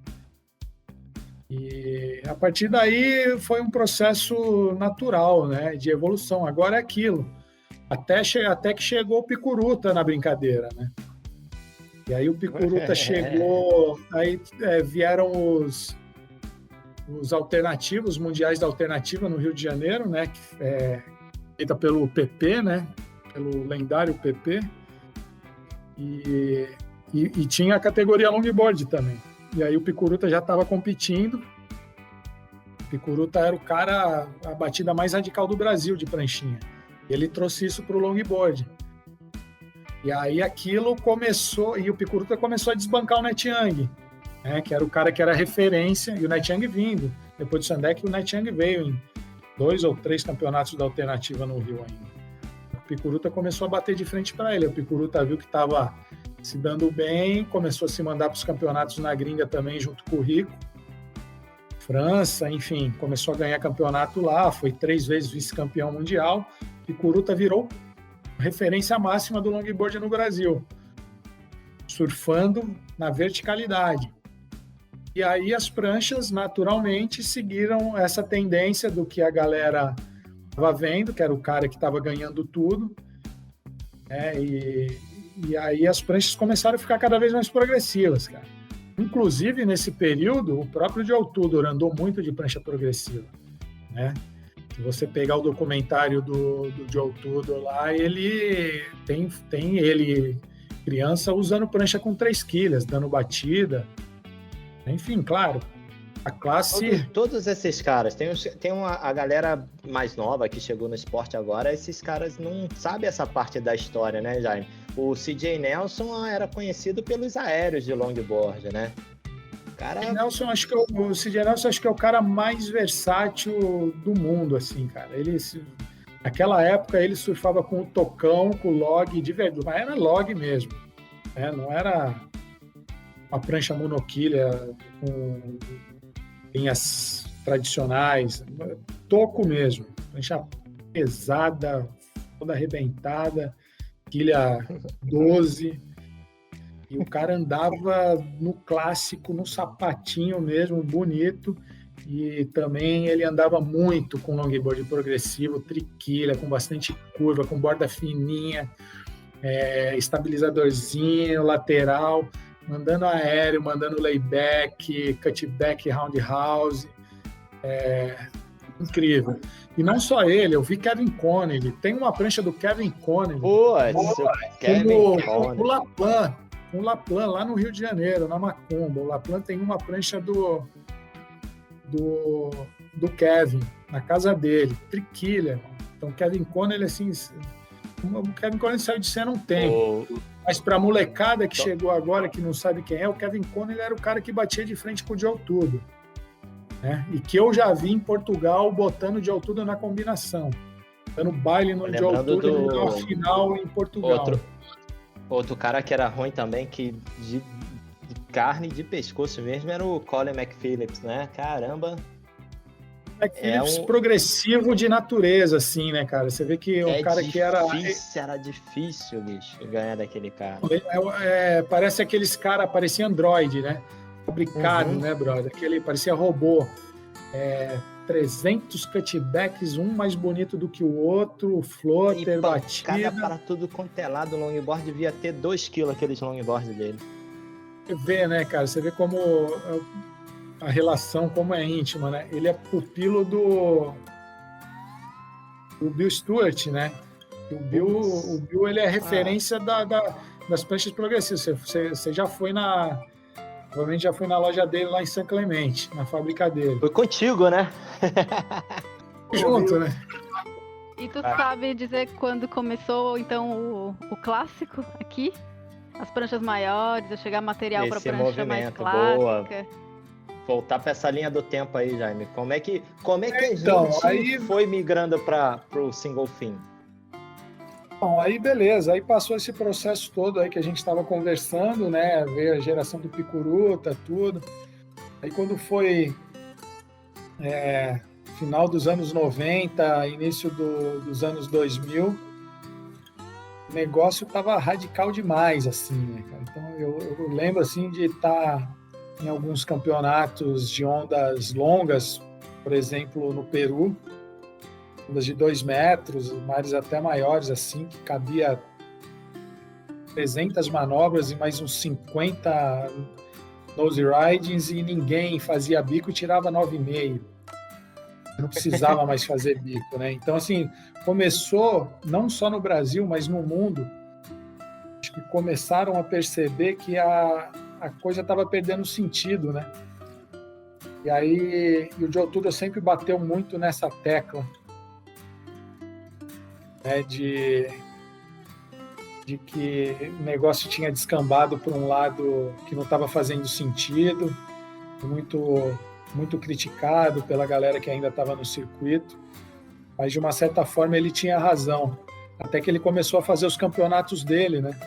E a partir daí foi um processo natural, né, de evolução. Agora é aquilo, até que chegou o Picuruta na brincadeira, né? E aí o Picuruta chegou, aí vieram os alternativos, mundiais da alternativa no Rio de Janeiro, né, feita pelo PP, né, pelo lendário PP, e tinha a categoria longboard também. E aí o Picuruta já estava competindo. O Picuruta era o cara, a batida mais radical do Brasil de pranchinha. Ele trouxe isso para o longboard. E aí aquilo começou, e o Picuruta começou a desbancar o Netyang, né, que era o cara que era referência, e o Netyang vindo. Depois do Sandek, o Netyang veio em 2 ou 3 campeonatos da alternativa no Rio ainda. O Picuruta começou a bater de frente para ele. O Picuruta viu que estava se dando bem, começou a se mandar para os campeonatos na gringa também, junto com o Rico, França, enfim, começou a ganhar campeonato lá, foi 3 vezes vice-campeão mundial, e Picuruta virou referência máxima do longboard no Brasil, surfando na verticalidade. E aí as pranchas, naturalmente, seguiram essa tendência do que a galera estava vendo, que era o cara que estava ganhando tudo, né, e aí as pranchas começaram a ficar cada vez mais progressivas, cara. Inclusive, nesse período, o próprio Joe Tudor andou muito de prancha progressiva, né? Se você pegar o documentário do Joe Tudor lá, ele tem ele, criança, usando prancha com 3 quilhas, dando batida. Enfim, claro, a classe... Todos esses caras, a galera mais nova que chegou no esporte agora, esses caras não sabem essa parte da história, né, Jaime? O CJ Nelson era conhecido pelos aéreos de longboard, né? O CJ Nelson acho que é o cara mais versátil do mundo, assim, cara. Naquela época ele surfava com o tocão, com o log de verdade, mas era log mesmo, né? Não era uma prancha monoquilha com linhas tradicionais, toco mesmo, prancha pesada, toda arrebentada, quilha 12, e o cara andava no clássico, no sapatinho mesmo, bonito, e também ele andava muito com longboard progressivo, triquilha, com bastante curva, com borda fininha, estabilizadorzinho, lateral, mandando aéreo, mandando layback, cutback, roundhouse, Incrível. E não só ele, eu vi Kevin Connelly. Tem uma prancha do Kevin Connelly. Pô, Kevin Connelly. O Laplan, lá no Rio de Janeiro, na Macumba. O Laplan tem uma prancha do Kevin, na casa dele. Triquilha. Então, Kevin Connelly, assim... O Kevin Connelly saiu de cena um tempo. Mas para a molecada que chegou agora, que não sabe quem é, o Kevin Connelly era o cara que batia de frente com o Joe Tudor. Né? E que eu já vi em Portugal botando o Joe Tudor na combinação. Dando baile no Joe Tudor na final em Portugal. Outro cara que era ruim também, que de carne de pescoço mesmo, era o Colin McPhillips, né? Caramba! McPhillips progressivo de natureza, assim, né, cara? Você vê que o cara que era... Era difícil, bicho, ganhar daquele cara. Parece aqueles caras, parecia Android, né? Fabricado, né, brother? Aquele parecia robô. 300 cutbacks, um mais bonito do que o outro, floater, batida. Cada para tudo quanto é lado, o longboard devia ter 2 kg aqueles longboard dele. Você vê, né, cara? Você vê como a relação como é íntima, né? Ele é pupilo do Bill Stewart, né? O Bill ele é referência das pranchas progressivas. Você já foi provavelmente já foi na loja dele lá em São Clemente, na fábrica dele. Foi contigo, né? Junto, né? E tu sabe dizer quando começou, então, o clássico aqui? As pranchas maiores, eu chegar material para prancha mais clássica. Boa. Voltar para essa linha do tempo aí, Jaime. Como é que a gente foi migrando para o single fin? Bom, aí beleza, aí passou esse processo todo aí que a gente estava conversando, né? Veio a geração do Picuruta, tudo. Aí quando foi final dos anos 90, início dos anos 2000, o negócio estava radical demais, assim, né, cara? Então eu lembro, assim, de estar em alguns campeonatos de ondas longas, por exemplo, no Peru, ondas de 2 metros, mares até maiores, assim, que cabia 300 manobras e mais uns 50 nose ridings e ninguém fazia bico e tirava 9,5. Não precisava mais fazer bico, né? Então, assim, começou, não só no Brasil, mas no mundo, acho que começaram a perceber que a coisa estava perdendo sentido, né? E aí, o Joe Tudor sempre bateu muito nessa tecla, né, de que o negócio tinha descambado para um lado que não estava fazendo sentido, muito criticado pela galera que ainda estava no circuito, mas de uma certa forma ele tinha razão, até que ele começou a fazer os campeonatos dele, né?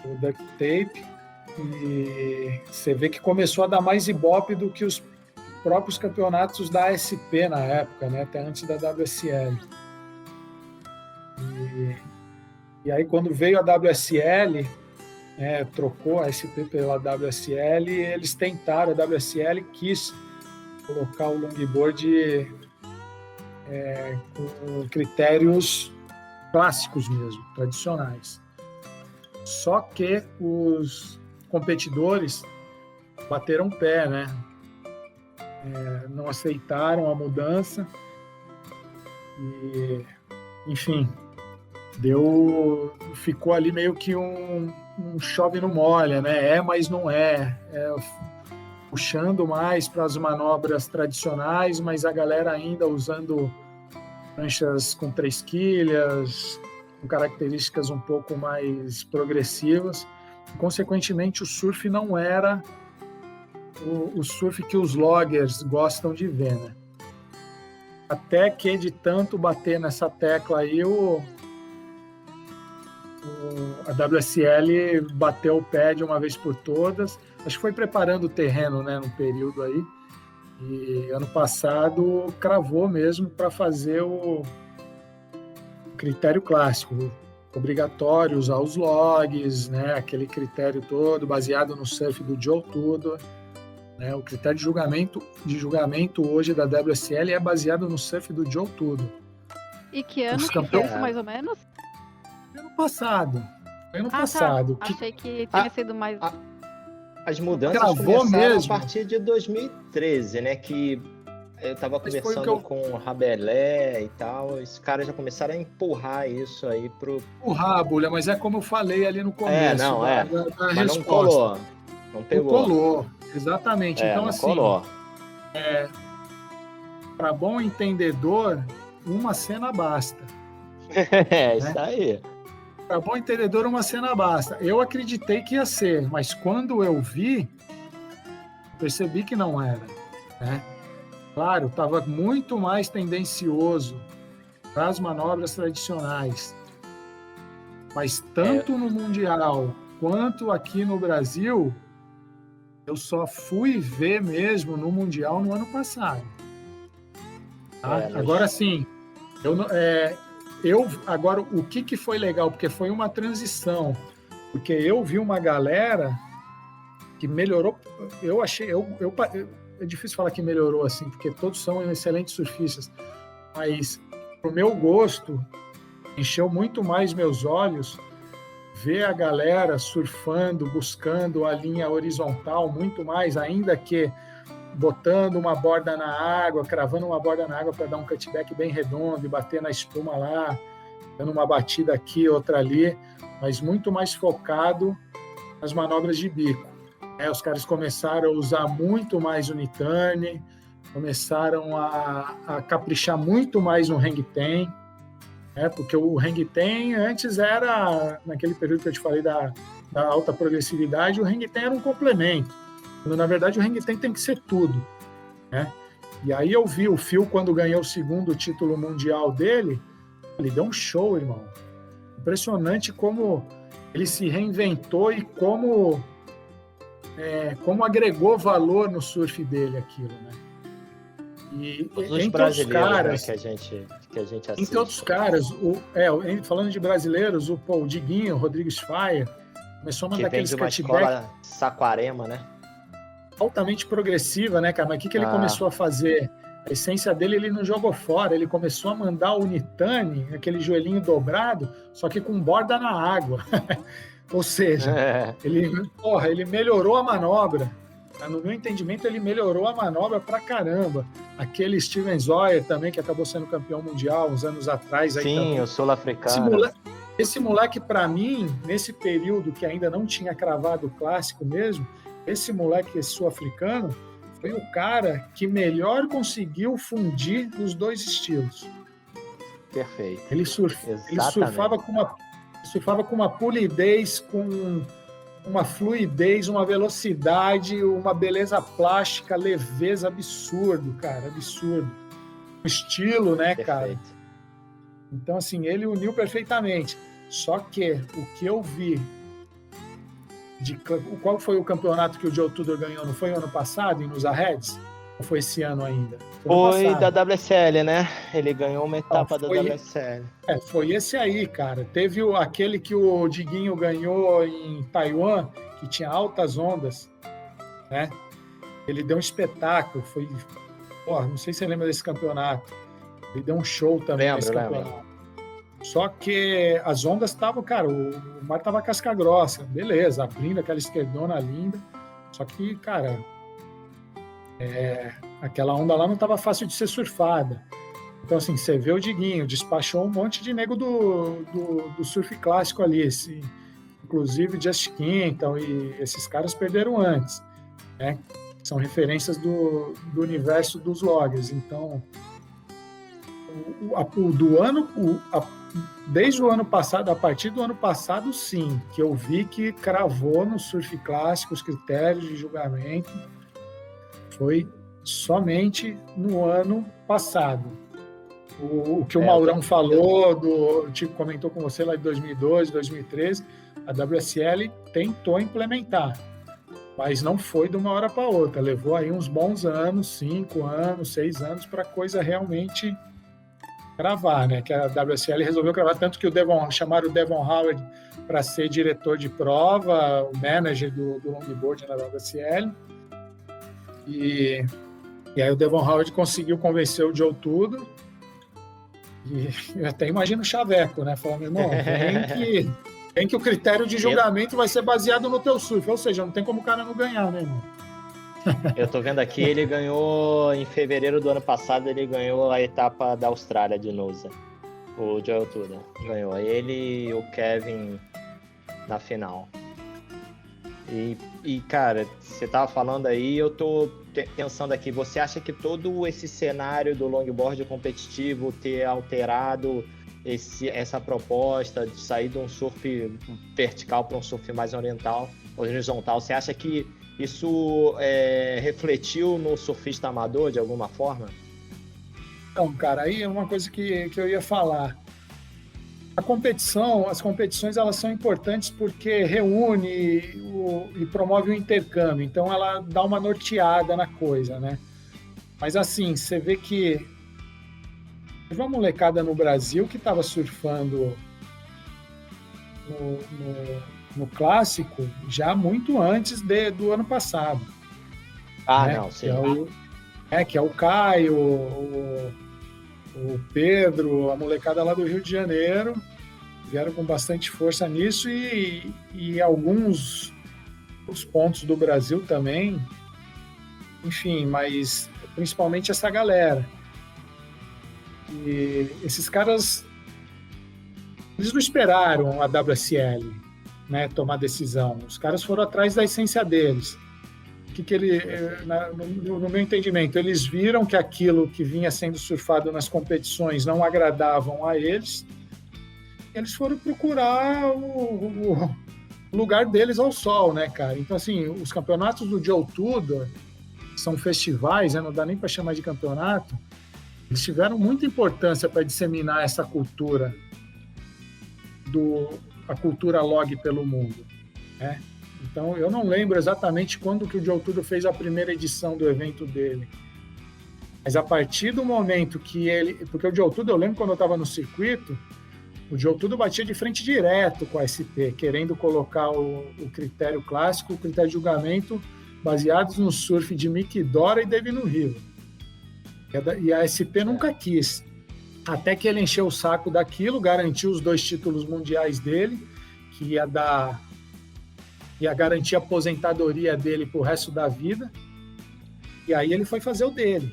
O Duct Tape, e você vê que começou a dar mais ibope do que os próprios campeonatos da ASP na época, né? Até antes da WSL. E aí quando veio a WSL, trocou a ASP pela WSL, eles tentaram, a WSL quis colocar o longboard com critérios clássicos mesmo, tradicionais. Só que os competidores bateram pé, né? Não aceitaram a mudança e, enfim, ficou ali meio que um chove no molha, né? Mas não puxando mais para as manobras tradicionais, mas a galera ainda usando pranchas com 3 quilhas, com características um pouco mais progressivas. Consequentemente, o surf não era o surf que os loggers gostam de ver, né? Até que, de tanto bater nessa tecla aí, a WSL bateu o pé de uma vez por todas. Acho que foi preparando o terreno, né, no período aí. E ano passado cravou mesmo para fazer o critério clássico, obrigatório usar os logs, né, aquele critério todo baseado no surf do Joe Tudor, né, o critério de julgamento hoje da WSL é baseado no surf do Joe Tudor. E que ano que foi isso, mais ou menos? Ano passado. Tá. Achei que tinha sido mais... As mudanças começaram mesmo a partir de 2013, né, que eu tava conversando com o Rabelais e tal, esses caras já começaram a empurrar isso aí pro... Empurrar, Bulha, mas é como eu falei ali no começo. Mas não colou, não pegou. Não colou, exatamente. Então, assim, colou. Para bom entendedor, uma cena basta. Isso aí. Para bom entendedor, uma cena basta. Eu acreditei que ia ser, mas quando eu vi, percebi que não era, né? Claro, estava muito mais tendencioso para as manobras tradicionais. Mas tanto no Mundial quanto aqui no Brasil, eu só fui ver mesmo no Mundial no ano passado. Tá? Agora sim, agora o que foi legal, porque foi uma transição, porque eu vi uma galera que melhorou, é difícil falar que melhorou assim, porque todos são excelentes surfistas, mas pro meu gosto encheu muito mais meus olhos ver a galera surfando, buscando a linha horizontal, muito mais, ainda que botando uma borda na água, cravando uma borda na água para dar um cutback bem redondo e bater na espuma lá, dando uma batida aqui, outra ali, mas muito mais focado nas manobras de bico. Os caras começaram a usar muito mais o Uniturn, começaram a caprichar muito mais no hang ten, porque o hang ten antes era, naquele período que eu te falei da alta progressividade, o hang ten era um complemento. Quando, na verdade, o hang ten tem que ser tudo, né? E aí eu vi o Phil, quando ganhou o segundo título mundial dele, ele deu um show, irmão. Impressionante como ele se reinventou e como agregou valor no surf dele aquilo, né? E entre outros caras, né, que a gente assiste. Entre outros caras, falando de brasileiros, o Diguinho, o Rodrigues Faia, começou a mandar aqueles cutback Saquarema, né? Altamente progressiva, né, cara? Mas o que ele começou a fazer? A essência dele, ele não jogou fora, ele começou a mandar o Unitane, aquele joelhinho dobrado, só que com borda na água. Ou seja, ele melhorou a manobra. No meu entendimento, ele melhorou a manobra pra caramba. Aquele Steven Zoyer também, que acabou sendo campeão mundial uns anos atrás. Aí sim, também. O sul-africano. Esse moleque, para mim, nesse período que ainda não tinha cravado o clássico mesmo, esse sul-africano foi o cara que melhor conseguiu fundir os dois estilos. Perfeito. Ele surfava com uma polidez, com uma fluidez, uma velocidade, uma beleza plástica, leveza, absurdo, cara, absurdo. O estilo, né, perfeito, cara? Então, assim, ele uniu perfeitamente. Só que o que eu vi qual foi o campeonato que o Joe Tudor ganhou? Não foi ano passado, em Nusa Heads? Ou foi esse ano ainda? Foi da WSL, né? Ele ganhou uma etapa da WSL. Foi esse aí, cara. Teve aquele que o Diguinho ganhou em Taiwan, que tinha altas ondas, né? Ele deu um espetáculo. Não sei se você lembra desse campeonato. Ele deu um show também nesse campeonato. Só que as ondas estavam, cara, o mar estava casca grossa, beleza, abrindo aquela esquerdona linda, só que, cara, aquela onda lá não estava fácil de ser surfada. Então, assim, você vê o Diguinho, despachou um monte de nego do surf clássico ali, inclusive Just Quintal, e esses caras perderam antes, né? São referências do universo dos loggers. Então, desde o ano passado, a partir do ano passado, sim, que eu vi que cravou no surf clássico os critérios de julgamento, foi somente no ano passado. O que o Maurão falou, tipo, comentou com você lá de 2012, 2013, a WSL tentou implementar, mas não foi de uma hora para outra, levou aí uns bons anos, 5 anos, 6 anos, para a coisa realmente cravar, né? Que a WSL resolveu cravar, tanto que chamaram o Devon Howard para ser diretor de prova, o manager do longboard na WSL, e aí o Devon Howard conseguiu convencer o Joe Tudor, e eu até imagino o Chaveco, né? Falando, irmão, vem que o critério de julgamento vai ser baseado no teu surf, ou seja, não tem como o cara não ganhar, né, irmão? Eu tô vendo aqui, ele ganhou, em fevereiro do ano passado, ele ganhou a etapa da Austrália de Noosa. O Joel Tudor ganhou. Ele e o Kevin na final. E, cara, você tava falando aí, eu tô pensando aqui, você acha que todo esse cenário do longboard competitivo ter alterado essa proposta de sair de um surf vertical para um surf mais horizontal, você acha que isso refletiu no surfista amador de alguma forma? Então, cara, aí é uma coisa que eu ia falar. As competições, elas são importantes porque reúne e promove o intercâmbio, então ela dá uma norteada na coisa, né? Mas assim, você vê que teve uma molecada no Brasil que estava surfando no clássico já muito antes do ano passado. Né? Não, sim. Que é o Caio, o Pedro, a molecada lá do Rio de Janeiro, vieram com bastante força nisso e alguns os pontos do Brasil também, enfim, mas principalmente essa galera. E esses caras, eles não esperaram a WSL, né, tomar decisão. Os caras foram atrás da essência deles. No meu entendimento, eles viram que aquilo que vinha sendo surfado nas competições não agradavam a eles. Eles foram procurar o lugar deles ao sol, né, cara? Então, assim, os campeonatos do Joe Tudor são festivais, né? Não dá nem para chamar de campeonato. Eles tiveram muita importância para disseminar essa cultura a cultura log pelo mundo, né? Então, eu não lembro exatamente quando que o Joe Tudor fez a primeira edição do evento dele. Mas a partir do momento que porque o Joe Tudor, eu lembro quando eu estava no circuito, o Joe Tudor batia de frente direto com a SP, querendo colocar o critério clássico, o critério de julgamento, baseados no surf de Mickey Dora e David no Rio. E a SP nunca quis. Até que ele encheu o saco daquilo, garantiu os 2 títulos mundiais dele, que ia garantir a aposentadoria dele pro resto da vida. E aí ele foi fazer o dele.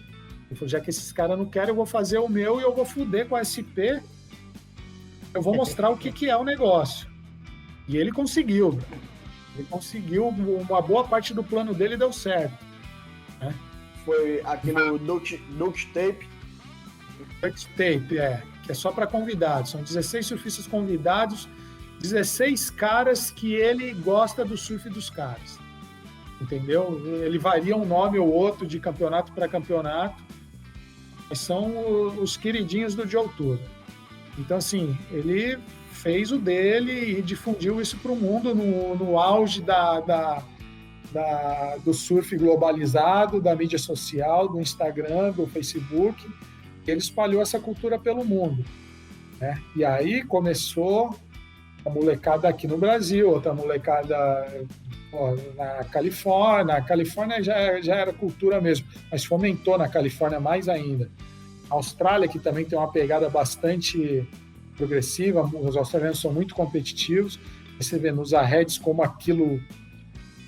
Ele falou, já que esses caras não querem, eu vou fazer o meu e eu vou foder com a SP. Eu vou mostrar o que é o negócio. E ele conseguiu. Ele conseguiu, uma boa parte do plano dele deu certo. Né? Foi aqui no Duct Tape. Duct Tape, que é só para convidados. São 16 surfistas convidados, 16 caras que ele gosta do surf dos caras. Entendeu? Ele varia um nome ou outro de campeonato para campeonato, mas são os queridinhos do Joe Tudor. Então, assim, ele fez o dele e difundiu isso para o mundo no auge do surf globalizado, da mídia social, do Instagram, do Facebook. Ele espalhou essa cultura pelo mundo, né? E aí começou a molecada aqui no Brasil, outra molecada na Califórnia. A Califórnia já era cultura mesmo, mas fomentou na Califórnia mais ainda. A Austrália, que também tem uma pegada bastante progressiva, os australianos são muito competitivos. Você vê nos Arreds como aquilo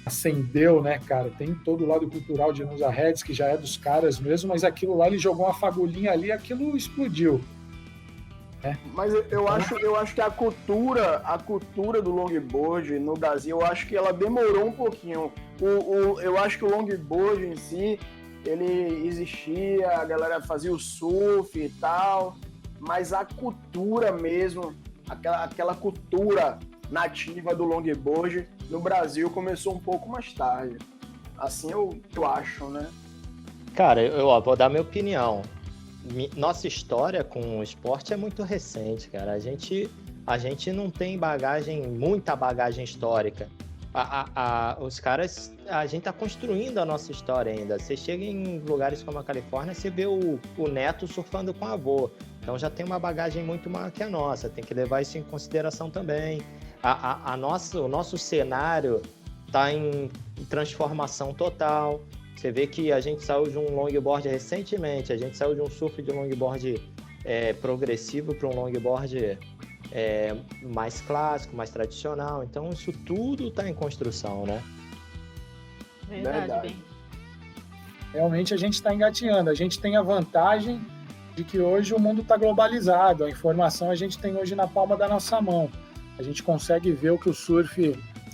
acendeu, né, cara? Tem todo o lado cultural de Nos Arreds, que já é dos caras mesmo, mas aquilo lá, ele jogou uma fagulhinha ali e aquilo explodiu. Mas eu acho que a cultura do longboard no Brasil, eu acho que ela demorou um pouquinho. Eu acho que o longboard em si, ele existia, a galera fazia o surf e tal, mas a cultura mesmo, aquela cultura nativa do longboard no Brasil começou um pouco mais tarde. Assim eu acho, né? Cara, eu vou dar minha opinião. Nossa história com o esporte é muito recente, cara. A gente não tem muita bagagem histórica. Os caras, a gente tá construindo a nossa história ainda. Você chega em lugares como a Califórnia, você vê o neto surfando com o avô. Então já tem uma bagagem muito maior que a nossa. Tem que levar isso em consideração também. O nosso cenário está em transformação total. Você vê que a gente saiu de um longboard recentemente, a gente saiu de um surf de longboard progressivo para um longboard mais clássico, mais tradicional. Então isso tudo está em construção, né? Verdade. Bem. realmente a gente está engatinhando. A gente tem a vantagem de que hoje o mundo está globalizado, a informação a gente tem hoje na palma da nossa mão. A gente consegue ver o que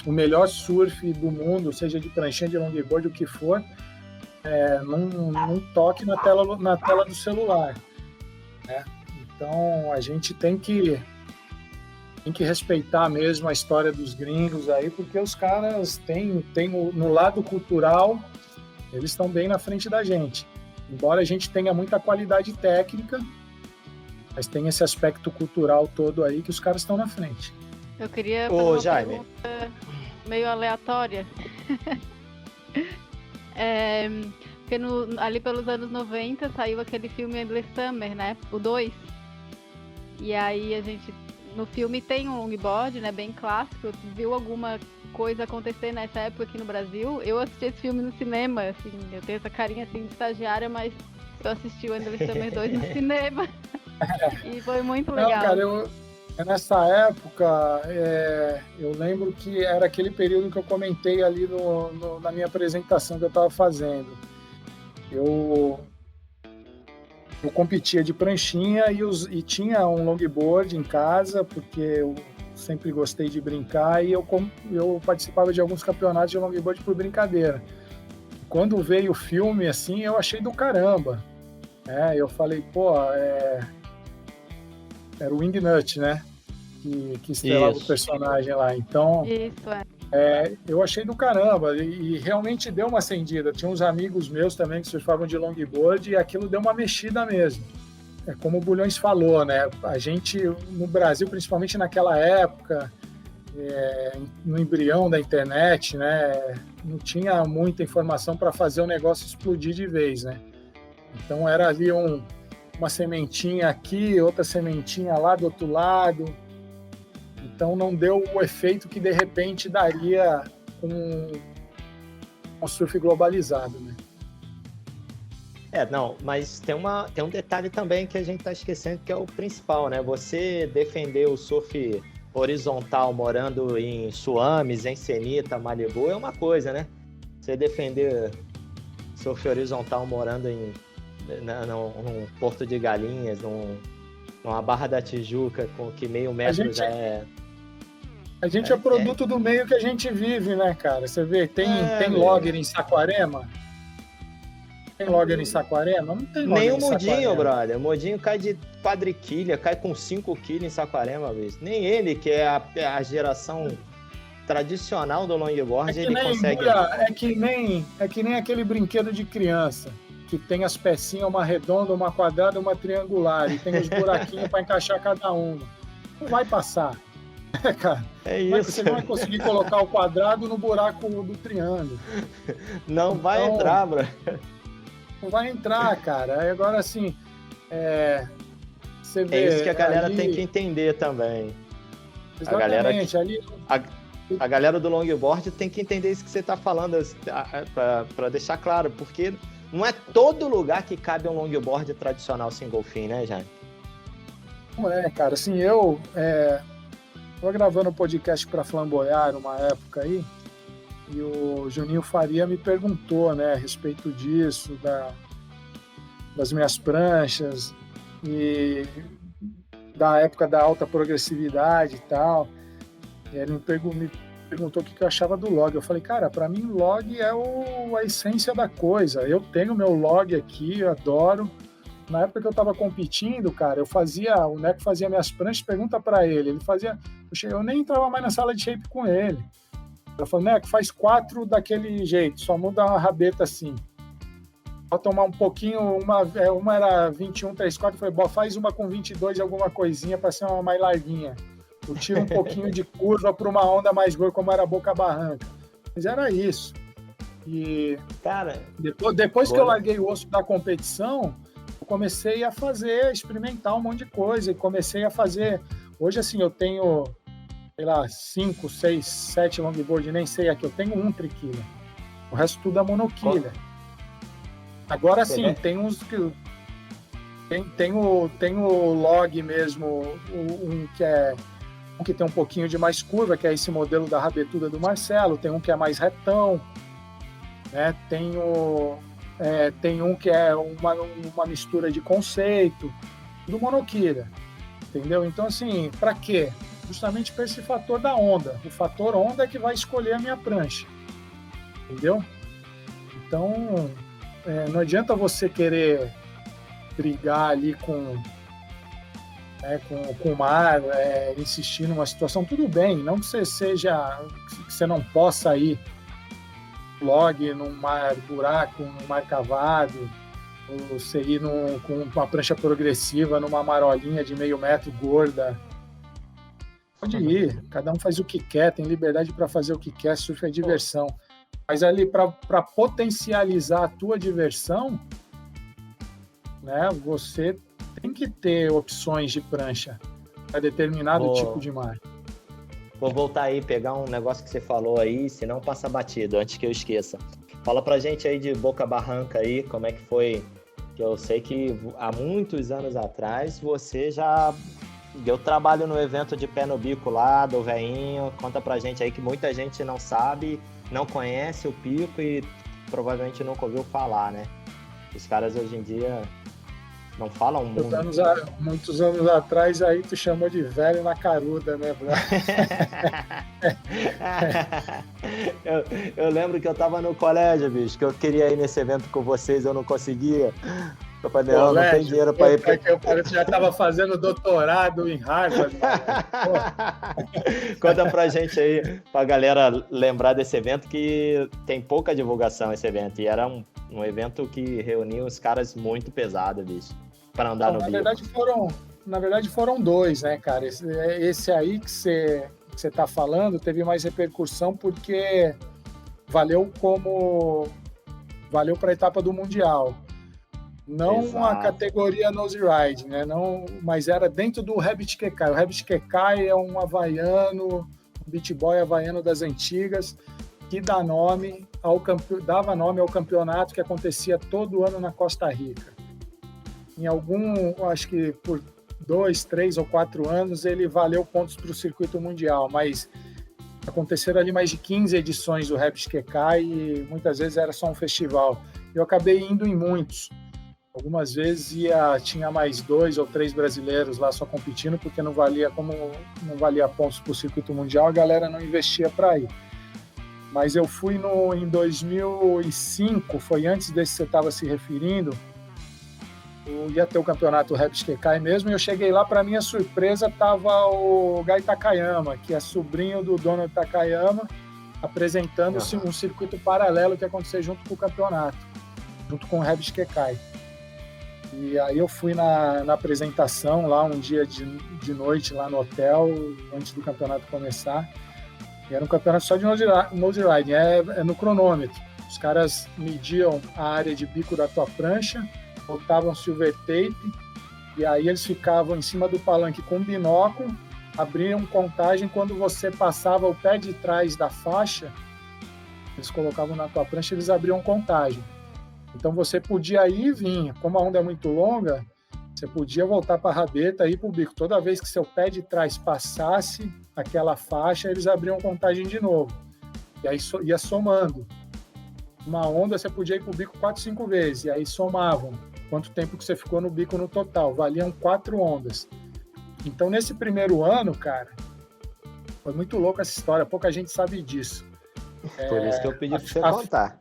o melhor surf do mundo, seja de pranchinha, de longboard, o que for, num toque na tela do celular, né? Então a gente tem que respeitar mesmo a história dos gringos aí, porque os caras têm no lado cultural, eles estão bem na frente da gente. Embora a gente tenha muita qualidade técnica, mas tem esse aspecto cultural todo aí que os caras estão na frente. Eu queria fazer uma pergunta meio aleatória. Porque ali pelos anos 90 saiu aquele filme Endless Summer, né? O 2. E aí a gente, no filme tem um longboard, né? Bem clássico. Viu alguma coisa acontecer nessa época aqui no Brasil? Eu assisti esse filme no cinema, assim, eu tenho essa carinha assim de estagiária, mas eu assisti o Endless Summer 2 no cinema. E foi muito legal. Não, cara, nessa época, eu lembro que era aquele período que eu comentei ali na minha apresentação que eu estava fazendo. Eu competia de pranchinha e tinha um longboard em casa, porque eu sempre gostei de brincar, e eu participava de alguns campeonatos de longboard por brincadeira. Quando veio o filme, assim, eu achei do caramba. Eu falei, era o Wingnut, né? Que estrelava o personagem lá. Então, eu achei do caramba. E realmente deu uma acendida. Tinha uns amigos meus também que surfavam de longboard e aquilo deu uma mexida mesmo. Como o Bulhões falou, né? A gente, no Brasil, principalmente naquela época, no embrião da internet, né? Não tinha muita informação para fazer o negócio explodir de vez, né? Então era ali uma sementinha aqui, outra sementinha lá do outro lado. Então não deu o efeito que de repente daria com um surf globalizado, né? Não, mas tem um detalhe também que a gente está esquecendo, que é o principal, né? Você defender o surf horizontal morando em Suames, em Ensenita, Malibu, é uma coisa, né? Você defender surf horizontal morando num Porto de Galinhas, numa Barra da Tijuca, com que meio metro já é... A gente é produto do meio que a gente vive, né, cara? Você vê, tem logger em Saquarema? Tem logger em Saquarema? Não tem logger nem em Saquarema. Nem o Modinho, brother. O Modinho cai de quadriquilha, cai com 5 quilos em Saquarema, bicho. Nem ele, que é a geração tradicional do longboard, ele consegue... É que nem aquele brinquedo de criança, que tem as pecinhas, uma redonda, uma quadrada, uma triangular, e tem os buraquinhos para encaixar cada uma. Não vai passar. Cara, isso. Você não vai conseguir colocar o quadrado no buraco do triângulo. Não vai entrar, bro. Não vai entrar, cara. Agora, assim, você vê... É isso que a galera tem que entender também. Exatamente. A galera do longboard tem que entender isso que você está falando, para deixar claro, porque não é todo lugar que cabe um longboard tradicional single fin, né, Jaime? Não é, cara. Assim, eu gravando um podcast para Flamboyar uma época aí, e o Juninho Faria me perguntou, né, a respeito disso, das minhas pranchas e da época da alta progressividade e tal. E ele me perguntou o que eu achava do log. Eu falei, cara, para mim log é a essência da coisa. Eu tenho meu log aqui, eu adoro. Na época que eu estava competindo, cara, o Neco fazia minhas pranchas, pergunta para ele fazia, eu nem entrava mais na sala de shape com ele. Ela falou, Neco, faz 4 daquele jeito, só muda uma rabeta assim. Vou tomar um pouquinho, uma era 21, 3, 4, eu falei, faz uma com 22 alguma coisinha para ser uma mais larguinha. Eu tiro um pouquinho de curva para uma onda mais gorda, como era a Boca Barranca. Mas era isso. E cara, depois que eu larguei o osso da competição, eu comecei a experimentar um monte de coisa, e comecei a fazer... Hoje, assim, eu tenho, sei lá, 5, 6, 7 longboard, nem sei aqui, eu tenho um triquilha. O resto tudo é monoquilha. Agora, sim, tem uns que... Tem o log mesmo, um que tem um pouquinho de mais curva, que é esse modelo da rabetuda do Marcelo, tem um que é mais retão, né? Tem tem um que é uma mistura de conceito, do monoquilha, entendeu? Então, assim, para quê? Justamente para esse fator da onda. O fator onda é que vai escolher a minha prancha, entendeu? Então, não adianta você querer brigar ali com o mar, insistir numa situação. Tudo bem, não que você não possa ir log num mar buraco, num mar cavado, ou você ir com uma prancha progressiva numa marolinha de meio metro gorda. Pode ir, cada um faz o que quer, tem liberdade para fazer o que quer, surf é diversão. Mas ali, para potencializar a tua diversão, né, você tem que ter opções de prancha para determinado tipo de mar. Vou voltar aí, pegar um negócio que você falou aí, senão passa batido, antes que eu esqueça. Fala pra gente aí de Boca Barranca aí, como é que foi, que eu sei que há muitos anos atrás você já deu trabalho no evento de pé no bico lá, do Veinho. Conta pra gente aí que muita gente não sabe, não conhece o pico e provavelmente nunca ouviu falar, né? Os caras hoje em dia não falam muito. Muitos anos atrás aí tu chamou de velho na caruda, né, bro? eu lembro que eu tava no colégio, bicho, que eu queria ir nesse evento com vocês, eu não conseguia. Eu falei, não tem dinheiro pra ir. Eu já tava fazendo doutorado em Harvard. Conta pra gente aí, pra galera lembrar desse evento, que tem pouca divulgação esse evento. E era um evento que reunia uns caras muito pesados, bicho, para andar no bico. Na verdade foram dois, né, cara? Esse aí que você tá falando teve mais repercussão porque valeu para a etapa do Mundial. Não Exato. A categoria Nose Ride, né? Não, mas era dentro do Rabbit Kekai. O Rabbit Kekai é um havaiano, um beach boy havaiano das antigas, que dava nome ao campeonato que acontecia todo ano na Costa Rica. Acho que por 2, 3 ou 4 anos, ele valeu pontos para o circuito mundial, mas aconteceram ali mais de 15 edições do Rabbit Kekai e muitas vezes era só um festival. Eu acabei indo em muitos. Algumas vezes tinha mais 2 ou 3 brasileiros lá só competindo, porque não valia pontos para o circuito mundial, a galera não investia para ir. Mas eu fui em 2005, foi antes desse que você estava se referindo, ia ter o campeonato Rabbit Kekai mesmo, e eu cheguei lá, para minha surpresa, estava o Gai Takayama, que é sobrinho do Donald Takayama, apresentando um circuito paralelo que ia acontecer junto com o campeonato, junto com o Rabbit Kekai. E aí eu fui na apresentação lá um dia de noite lá no hotel, antes do campeonato começar. E era um campeonato só de nose riding, é no cronômetro. Os caras mediam a área de bico da tua prancha, botavam silver tape, e aí eles ficavam em cima do palanque com binóculo, abriam contagem. Quando você passava o pé de trás da faixa, eles colocavam na tua prancha, eles abriam contagem. Então você podia ir e vir. Como a onda é muito longa, você podia voltar para a rabeta e ir para o bico. Toda vez que seu pé de trás passasse aquela faixa, eles abriam contagem de novo. E aí ia somando. Uma onda você podia ir para o bico 4, 5 vezes. E aí somavam quanto tempo que você ficou no bico no total. Valiam 4 ondas. Então nesse primeiro ano, cara, foi muito louco essa história. Pouca gente sabe disso. Por isso que eu pedi para você contar.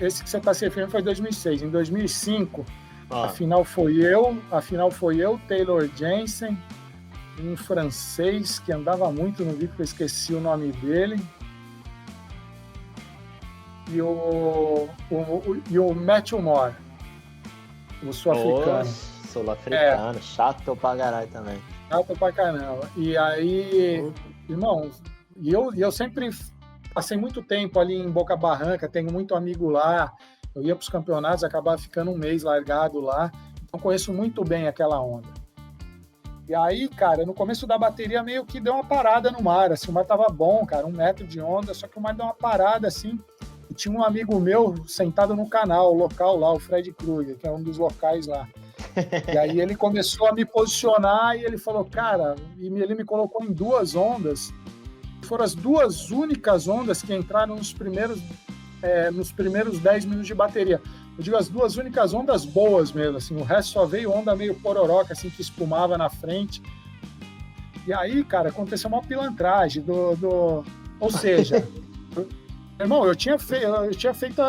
Esse que você está se referindo foi em 2006. Em 2005, a final foi eu, Taylor Jensen, um francês que andava muito no bico, eu esqueci o nome dele, e o Matthew Moore, o sul-africano. Sul-africano, chato pra caralho também. Chato pra caramba. E aí, irmão, e eu sempre passei muito tempo ali em Boca Barranca, tenho muito amigo lá, eu ia para os campeonatos, acabava ficando um mês largado lá, então conheço muito bem aquela onda. E aí, cara, no começo da bateria meio que deu uma parada no mar, assim, o mar tava bom, cara, 1 metro de onda, só que o mar deu uma parada, assim, e tinha um amigo meu sentado no canal, o local lá, o Fred Kruger, que é um dos locais lá. E aí ele começou a me posicionar e ele falou, cara, ele me colocou em 2 ondas, foram as 2 únicas ondas que entraram nos primeiros 10 minutos de bateria. Eu digo as 2 únicas ondas boas mesmo, assim, o resto só veio onda meio pororoca, assim, que espumava na frente. E aí, cara, aconteceu uma pilantragem ou seja, irmão, eu tinha feito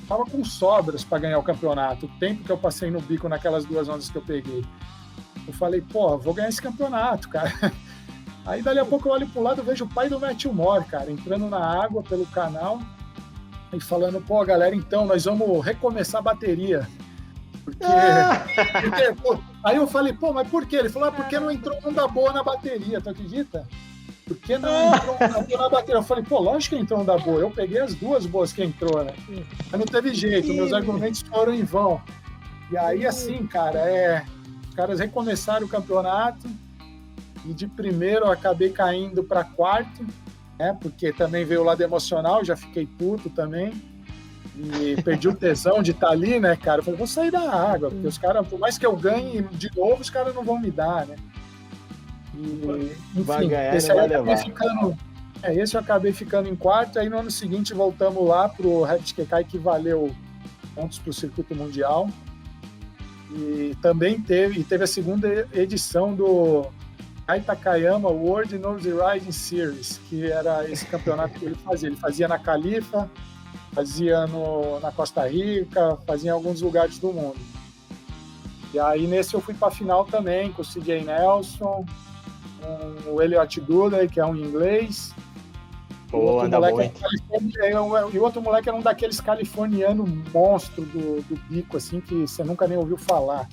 tava com sobras para ganhar o campeonato, o tempo que eu passei no bico naquelas 2 ondas que eu peguei. Eu falei, pô, vou ganhar esse campeonato, cara. Aí, dali a pouco, eu olho pro lado e vejo o pai do Matthew Moore, cara, entrando na água pelo canal e falando, pô, galera, então, nós vamos recomeçar a bateria. Porque pô, aí eu falei, pô, mas por quê? Ele falou, porque não entrou onda boa na bateria, tu acredita? Por que não entrou onda boa na bateria? Eu falei, pô, lógico que entrou onda boa. Eu peguei as 2 boas que entrou, né? Mas não teve jeito, meus argumentos foram em vão. E aí, assim, cara, os caras recomeçaram o campeonato e de primeiro eu acabei caindo para 4º, né? Porque também veio o lado emocional, já fiquei puto também. E perdi o tesão de estar ali, né, cara? Eu falei, vou sair da água, porque os caras, por mais que eu ganhe de novo, os caras não vão me dar, né? E, enfim, vai ganhar, esse aí esse eu acabei ficando em 4º, aí no ano seguinte voltamos lá pro Rapid Kekai, que valeu pontos pro circuito mundial. E também teve a segunda edição do Takayama World Nose Riding Series, que era esse campeonato que ele fazia. Ele fazia na Califa, fazia na Costa Rica, fazia em alguns lugares do mundo. E aí nesse eu fui para a final também, com o CJ Nelson, com o Elliot Goodley, que é um inglês. Pô, anda muito. E o outro moleque era um daqueles californianos monstro do bico, assim, que você nunca nem ouviu falar.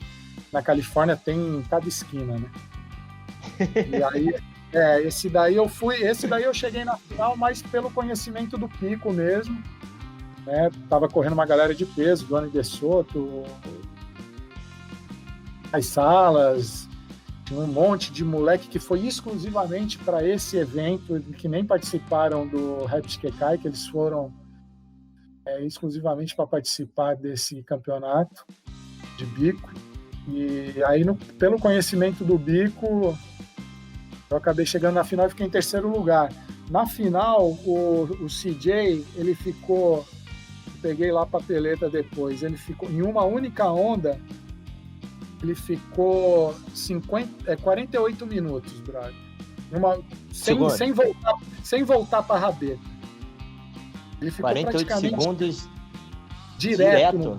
Na Califórnia tem em cada esquina, né? E aí, esse daí eu cheguei na final, mas pelo conhecimento do pico mesmo. Né? Tava correndo uma galera de peso, do Anny de Soto, as salas, tinha um monte de moleque que foi exclusivamente para esse evento, que nem participaram do Rapid Kekai, que eles foram exclusivamente para participar desse campeonato de bico. E aí, pelo conhecimento do bico, eu acabei chegando na final e fiquei em 3º lugar. Na final, o CJ, ele ficou... Peguei lá a papeleta depois. Ele ficou em uma única onda, ele ficou 48 minutos, brother. Sem voltar para a rabeta. Ele ficou 48 praticamente segundos direto.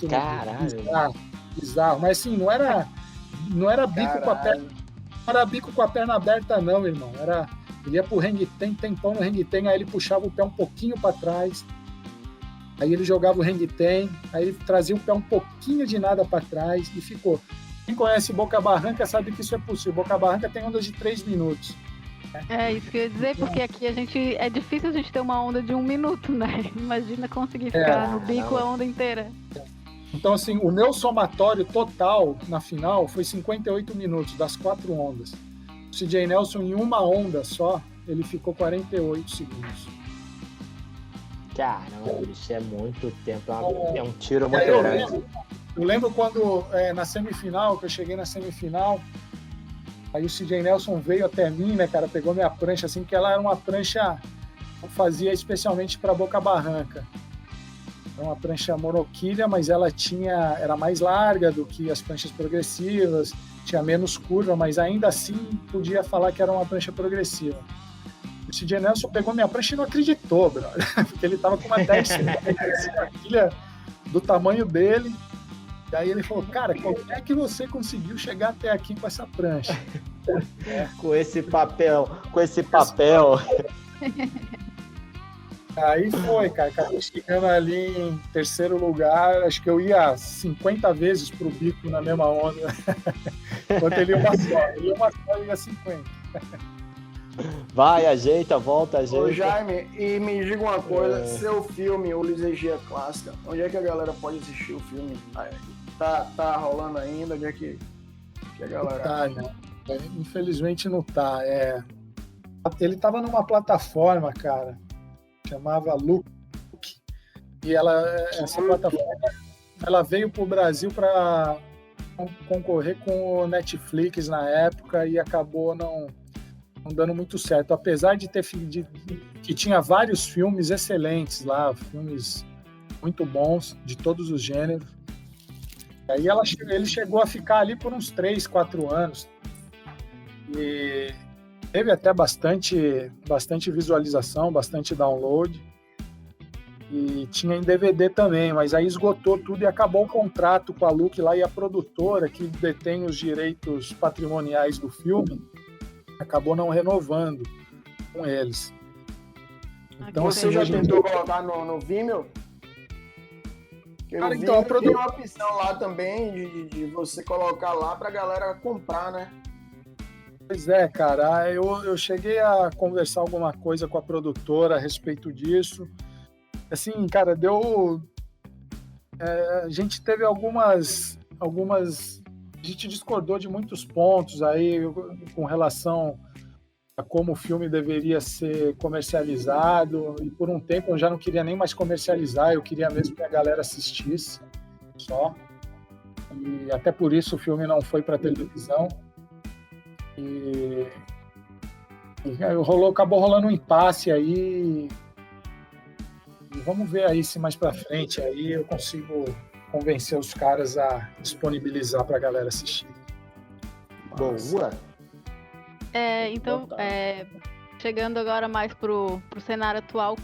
Caralho. Bizarro. Mas assim, não era bico com a perna. Não era bico com a perna aberta, não, irmão. Ele ia pro hang-ten, tempão no hang-ten, aí ele puxava o pé um pouquinho para trás. Aí ele jogava o hang-ten, aí ele trazia o pé um pouquinho de nada para trás e ficou. Quem conhece Boca Barranca sabe que isso é possível. Boca Barranca tem ondas de 3 minutos. É isso que eu ia dizer, porque aqui é difícil a gente ter uma onda de 1 minuto, né? Imagina conseguir ficar no bico a onda inteira. Então, assim, o meu somatório total na final foi 58 minutos, das 4 ondas. O CJ Nelson, em uma onda só, ele ficou 48 segundos. Caramba, isso é muito tempo, é um tiro muito grande. Eu lembro quando, na semifinal, que eu cheguei na semifinal, aí o CJ Nelson veio até mim, né, cara, pegou minha prancha, assim, que ela era uma prancha que eu fazia especialmente para Boca Barranca. Era uma prancha monoquilha, mas ela era mais larga do que as pranchas progressivas, tinha menos curva, mas ainda assim podia falar que era uma prancha progressiva. O CJ Nelson pegou minha prancha e não acreditou, brother, porque ele tava com uma 10 filha do tamanho dele. E aí ele falou, cara, como é que você conseguiu chegar até aqui com essa prancha? Com esse papel. Aí foi, cara, acabei chegando ali em 3º lugar, acho que eu ia 50 vezes pro bico na mesma onda, enquanto ele ia uma só, ele ia 50. Vai, ajeita, volta, ajeita. Ô Jaime, e me diga uma coisa, seu filme, o Lisegia Clássica, onde é que a galera pode assistir o filme? Tá rolando ainda? Onde é que a galera... Tá, né? Infelizmente não tá. Ele tava numa plataforma, cara, chamava Look, e essa plataforma ela veio pro Brasil para concorrer com o Netflix na época e acabou não não dando muito certo, apesar de que tinha vários filmes excelentes lá, filmes muito bons de todos os gêneros. Aí ele chegou a ficar ali por uns 3, 4 anos e teve até bastante visualização, bastante download, e tinha em DVD também, mas aí esgotou tudo e acabou o contrato com a Look lá, e a produtora que detém os direitos patrimoniais do filme acabou não renovando com eles. Então, você já tentou colocar no Vimeo? Cara, então, tem uma opção lá também de você colocar lá pra galera comprar, né? Pois é, cara, eu cheguei a conversar alguma coisa com a produtora a respeito disso. Assim, cara, a gente teve algumas... A gente discordou de muitos pontos aí com relação a como o filme deveria ser comercializado, e por um tempo eu já não queria nem mais comercializar, eu queria mesmo que a galera assistisse só. E até por isso o filme não foi para televisão. E acabou rolando um impasse aí. E vamos ver aí se mais para frente aí eu consigo convencer os caras a disponibilizar para a galera assistir. Boa! Então, chegando agora mais pro cenário atual,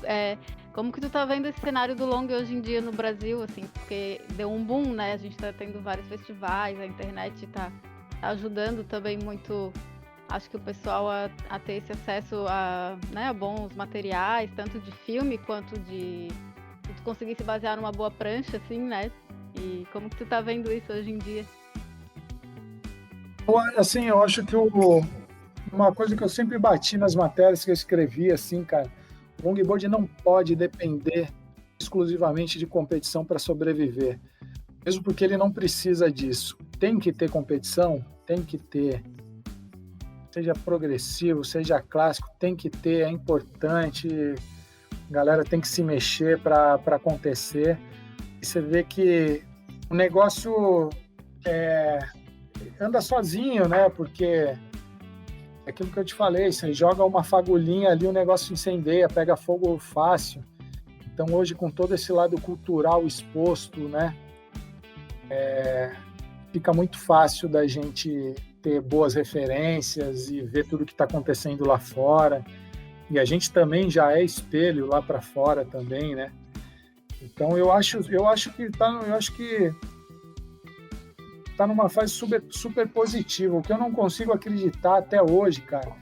como que tu tá vendo esse cenário do long hoje em dia no Brasil, assim, porque deu um boom, né? A gente tá tendo vários festivais, a internet tá ajudando também muito, acho que o pessoal a ter esse acesso a bons materiais, tanto de filme quanto de tu conseguir se basear numa boa prancha, assim, né? E como que tu tá vendo isso hoje em dia? Assim, eu acho que uma coisa que eu sempre bati nas matérias que eu escrevi, assim, cara, o longboard não pode depender exclusivamente de competição para sobreviver, mesmo porque ele não precisa disso. Tem que ter competição, tem que ter, seja progressivo, seja clássico, tem que ter, é importante, a galera tem que se mexer para acontecer. E você vê que o negócio anda sozinho, né? Porque é aquilo que eu te falei, você joga uma fagulhinha ali, o negócio incendeia, pega fogo fácil. Então hoje, com todo esse lado cultural exposto, né? Fica muito fácil da gente ter boas referências e ver tudo que está acontecendo lá fora. E a gente também já é espelho lá para fora também, né? Então eu acho que tá numa fase super positiva. O que eu não consigo acreditar até hoje, cara,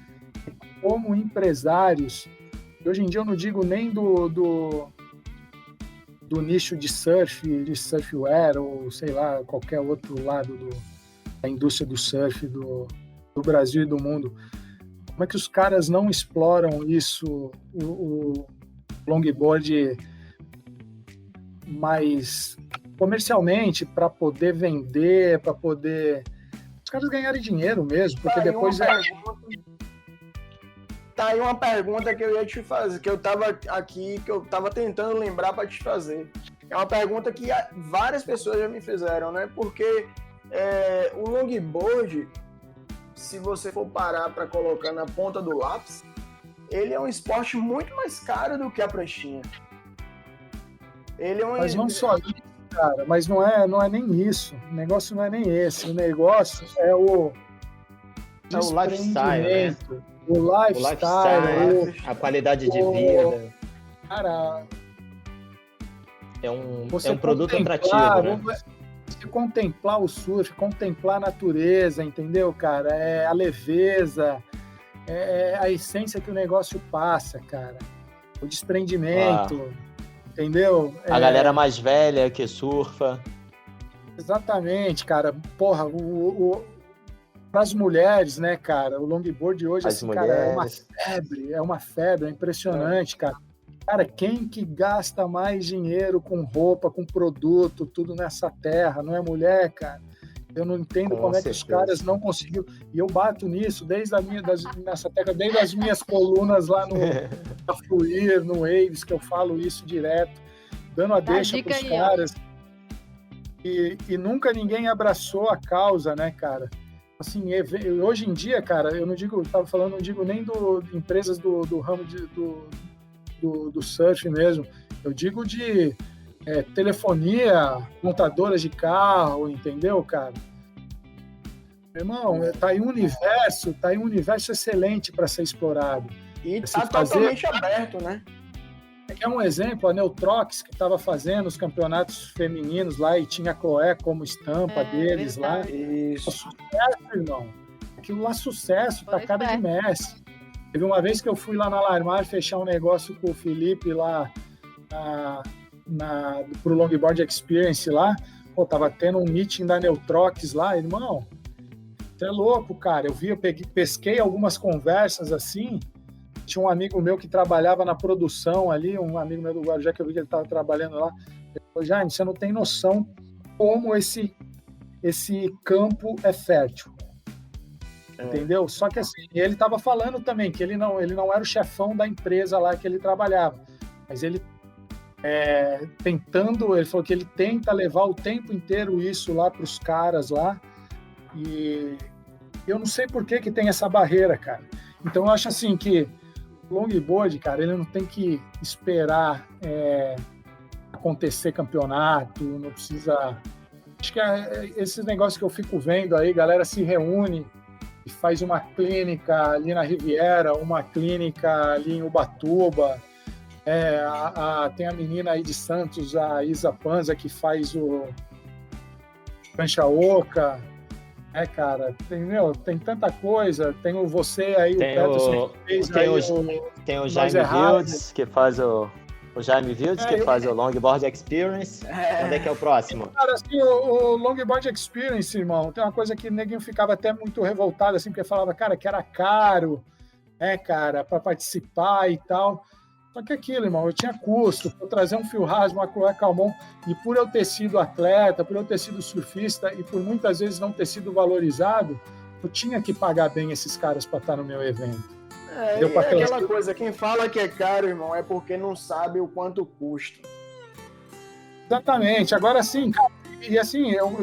é como empresários, e hoje em dia eu não digo nem do nicho de surfwear, ou sei lá, qualquer outro lado da indústria do surf do Brasil e do mundo. Como é que os caras não exploram isso, o longboard mais comercialmente, para poder vender, para poder os caras ganharem dinheiro mesmo, porque depois Tá aí uma pergunta que eu ia te fazer, que eu tava tentando lembrar para te fazer. É uma pergunta que várias pessoas já me fizeram, né? Porque o longboard, se você for parar para colocar na ponta do lápis, ele é um esporte muito mais caro do que a pranchinha. Mas não só isso, cara, mas não é nem isso. O negócio não é nem esse. O negócio é o lifestyle, né? O lifestyle, a qualidade de vida. Cara, é um produto atrativo, né? Você contemplar o surf, contemplar a natureza, entendeu, cara? É a leveza, é a essência que o negócio passa, cara. O desprendimento, entendeu? A galera mais velha que surfa. Exatamente, cara. Porra, para as mulheres, né, cara? O longboard hoje, assim, cara, é uma febre, é impressionante, cara. Cara, quem que gasta mais dinheiro com roupa, com produto, tudo nessa terra? Não é mulher, cara? Eu não entendo como é que os caras não conseguiram. E eu bato nisso nessa terra, desde as minhas colunas lá na Fluir, no Waves, que eu falo isso direto, dando a deixa para os caras. E nunca ninguém abraçou a causa, né, cara? assim, hoje em dia, cara, eu não digo nem de empresas do ramo do surf mesmo, eu digo de telefonia, montadoras de carro, entendeu, cara? Irmão, tá aí um universo excelente para ser explorado. E tá totalmente aberto, né? É um exemplo, a Neutrox, que estava fazendo os campeonatos femininos lá e tinha a Chloé como estampa deles verdade. lá. Isso. Sucesso, irmão. Aquilo lá, sucesso, tá cara de Messi. Teve uma vez que eu fui lá na Alarmar fechar um negócio com o Felipe lá pro Longboard Experience lá. Pô, tava tendo um meeting da Neutrox lá, irmão. Você é louco, cara. Pesquei algumas conversas assim. Tinha um amigo meu que trabalhava na produção ali, um amigo meu do Guarujá, que eu vi que ele estava trabalhando lá. Ele falou, Jaime, você não tem noção como esse campo é fértil. Entendeu? Só que assim, ele estava falando também que ele não era o chefão da empresa lá que ele trabalhava, mas ele ele falou que ele tenta levar o tempo inteiro isso lá para os caras lá, e eu não sei por que tem essa barreira, cara. Então eu acho assim que o longboard, cara, ele não tem que esperar acontecer campeonato, não precisa... Acho que esses negócios que eu fico vendo aí, galera se reúne e faz uma clínica ali na Riviera, uma clínica ali em Ubatuba. Tem a menina aí de Santos, a Isa Panza, que faz o Prancha Oca. Cara, tem tanta coisa. Tem você aí, tem o Jaime Wilds, que faz o Jaime Wilds, que faz o Longboard Experience. Onde é que é o próximo? Cara, assim, o Longboard Experience, irmão, tem uma coisa que ninguém ficava até muito revoltado, assim, porque falava, cara, que era caro, cara, para participar e tal. Só que aquilo, irmão, eu tinha custo, por trazer um Phil Haas, uma Chloé Calmon, e por eu ter sido atleta, por eu ter sido surfista e por muitas vezes não ter sido valorizado, eu tinha que pagar bem esses caras para estar no meu evento. Aquela coisa, quem fala que é caro, irmão, é porque não sabe o quanto custa. Exatamente. Agora sim, cara, e assim, eu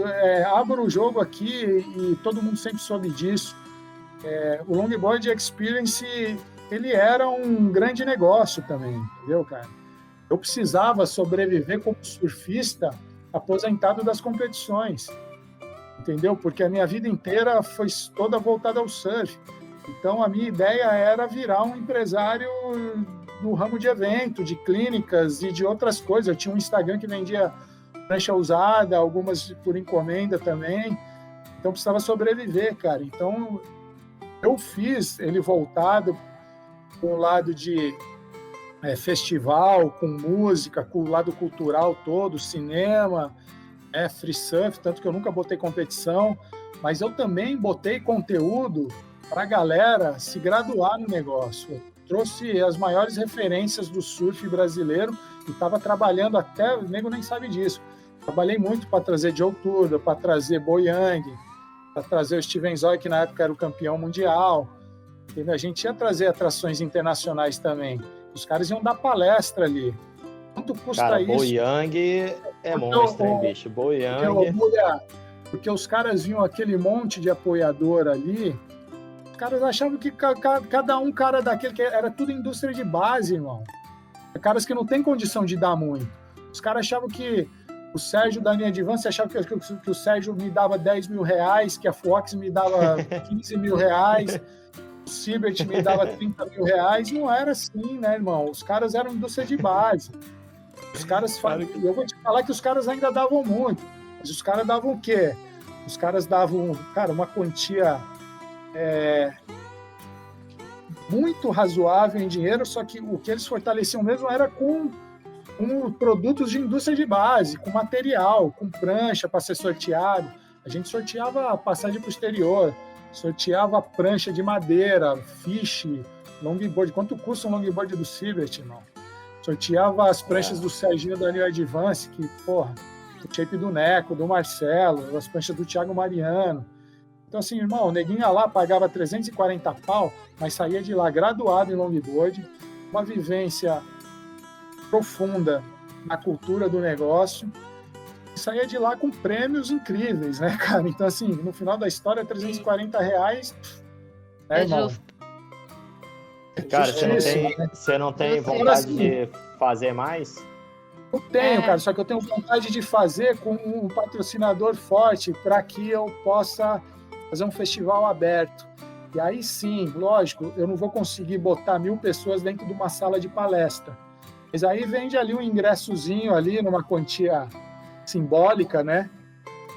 abro o jogo aqui e todo mundo sempre soube disso. O Longboard Experience, ele era um grande negócio também, entendeu, cara? Eu precisava sobreviver como surfista aposentado das competições, entendeu? Porque a minha vida inteira foi toda voltada ao surf. Então, a minha ideia era virar um empresário no ramo de evento, de clínicas e de outras coisas. Eu tinha um Instagram que vendia prancha usada, algumas por encomenda também. Então, precisava sobreviver, cara. Então, eu fiz ele voltado com o lado de festival, com música, com o lado cultural todo, cinema, free surf, tanto que eu nunca botei competição, mas eu também botei conteúdo para a galera se graduar no negócio. Eu trouxe as maiores referências do surf brasileiro e estava trabalhando até, o nego nem sabe disso, trabalhei muito para trazer Joe Turda, para trazer Boyang, para trazer o Steven Zoy, que na época era o campeão mundial. A gente ia trazer atrações internacionais também. Os caras iam dar palestra ali. Quanto custa cara, isso? Boyang é monstro, hein, bicho? Boyang. Porque os caras viam aquele monte de apoiador ali, os caras achavam que cada um cara daquele, que era tudo indústria de base, irmão. Caras que não tem condição de dar muito. Os caras achavam que o Sérgio da linha de van, você achava que o Sérgio me dava 10 mil reais, que a Fox me dava 15 mil reais, o Sibert me dava 30 mil reais. Não era assim, né, irmão? Os caras eram indústria de base. Os caras, eu vou te falar que os caras ainda davam muito. Mas os caras davam o quê? Os caras davam, cara, uma quantia muito razoável em dinheiro, só que o que eles fortaleciam mesmo era com produtos de indústria de base, com material, com prancha para ser sorteado. A gente sorteava a passagem para o exterior, sorteava a prancha de madeira, fish, longboard. Quanto custa um longboard do Sibert, irmão? Sorteava as pranchas do Serginho da New Advance, que, porra, o shape do Neco, do Marcelo, as pranchas do Thiago Mariano. Então, assim, irmão, o neguinho ia lá, pagava 340 pau, mas saía de lá graduado em longboard, uma vivência profunda na cultura do negócio, saía de lá com prêmios incríveis, né, cara? Então, assim, no final da história, R$340, É irmão? justo. Cara, Justíssimo, né? você não tem Justo. vontade Assim, de fazer mais? Eu tenho, É. cara, só que eu tenho vontade de fazer com um patrocinador forte para que eu possa fazer um festival aberto. E aí sim, lógico, eu não vou conseguir botar 1.000 pessoas dentro de uma sala de palestra. Mas aí vende ali um ingressozinho ali numa quantia simbólica, né?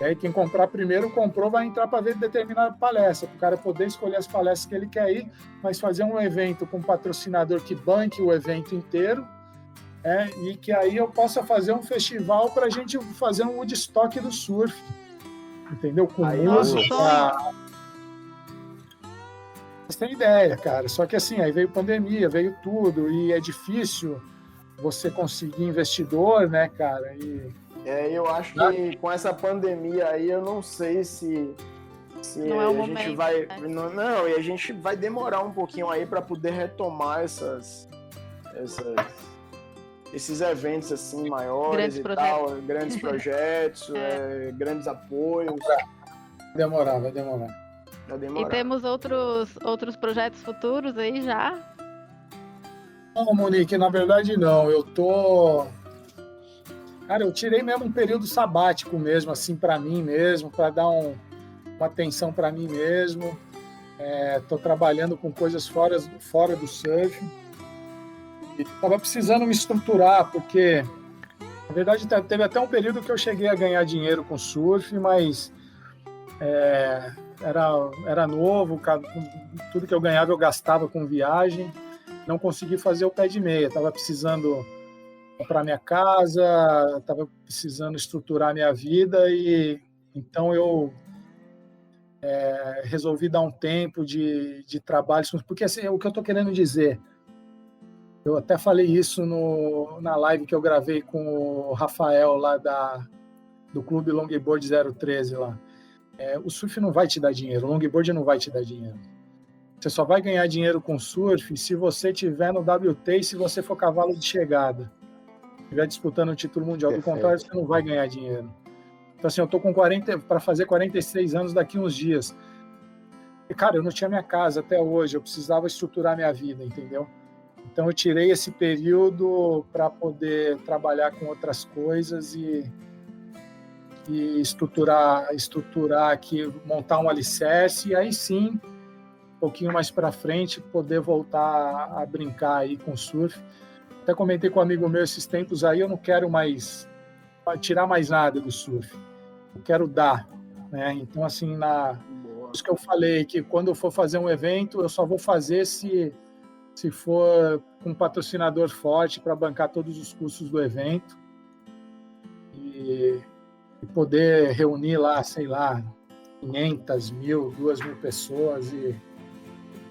E aí quem comprar primeiro comprou, vai entrar para ver determinada palestra, para o cara poder escolher as palestras que ele quer ir, mas fazer um evento com um patrocinador que banque o evento inteiro, e que aí eu possa fazer um festival para a gente fazer um Woodstock do surf, entendeu? Com Aí, música. Você tem ideia, cara. Só que assim, aí veio pandemia, veio tudo, e é difícil você conseguir investidor, né, cara? Eu acho que com essa pandemia aí, eu não sei se Não é o a momento, gente vai. né? Não, e a gente vai demorar um pouquinho aí para poder retomar esses eventos assim maiores Grandes tal, grandes projetos, grandes apoios. Vai demorar. Vai E demorar. temos outros projetos futuros aí já? Não, Monique, na verdade não. Cara, eu tirei mesmo um período sabático mesmo, assim, para mim mesmo, para dar uma atenção para mim mesmo. Tô trabalhando com coisas fora do surf. E tava precisando me estruturar, porque, na verdade, teve até um período que eu cheguei a ganhar dinheiro com surf, mas era novo, tudo que eu ganhava eu gastava com viagem, não consegui fazer o pé de meia, estava precisando comprar minha casa, estava precisando estruturar minha vida, e então eu resolvi dar um tempo de trabalho, porque assim, o que eu estou querendo dizer, eu até falei isso na live que eu gravei com o Rafael lá do Clube Longboard 013 lá. O surf não vai te dar dinheiro, o longboard não vai te dar dinheiro. Você só vai ganhar dinheiro com surf se você estiver no WT e se você for cavalo de chegada. Estiver disputando o título mundial. Perfeito. Do contrário, você não vai ganhar dinheiro. Então, assim, eu tô com para fazer 46 anos daqui uns dias. E, cara, eu não tinha minha casa até hoje, eu precisava estruturar minha vida, entendeu? Então, eu tirei esse período para poder trabalhar com outras coisas e estruturar aqui, montar um alicerce, e aí sim, um pouquinho mais para frente, poder voltar a brincar aí com surf. Até comentei com um amigo meu esses tempos aí, eu não quero mais tirar mais nada do surf, eu quero dar, né? Então, assim, isso que eu falei, que quando eu for fazer um evento, eu só vou fazer se for com um patrocinador forte para bancar todos os custos do evento e poder reunir lá, sei lá, 500, 1.000, 2.000 pessoas.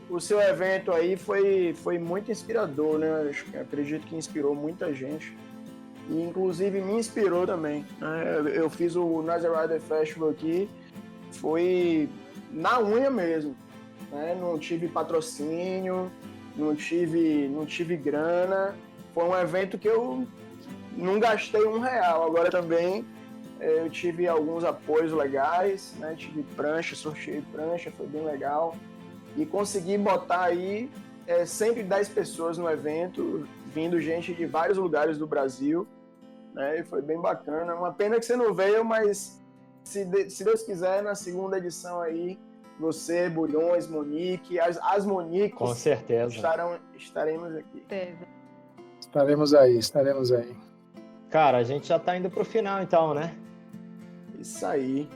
O seu evento aí foi muito inspirador, né? Acredito que inspirou muita gente. E, inclusive, me inspirou também, né? Eu fiz o Nice Rider Festival aqui, foi na unha mesmo, né? Não tive patrocínio, não tive grana. Foi um evento que eu não gastei R$1. Agora também eu tive alguns apoios legais, né? Tive prancha, sorteei prancha, foi bem legal. E consegui botar aí 110 pessoas no evento, vindo gente de vários lugares do Brasil, né? E foi bem bacana. Uma pena que você não veio, mas se Deus quiser, na segunda edição aí, você, Bulhões, Monique, as Moniques, com certeza, estaremos aqui. Estaremos aí. Cara, a gente já tá indo pro final então, né? Isso aí.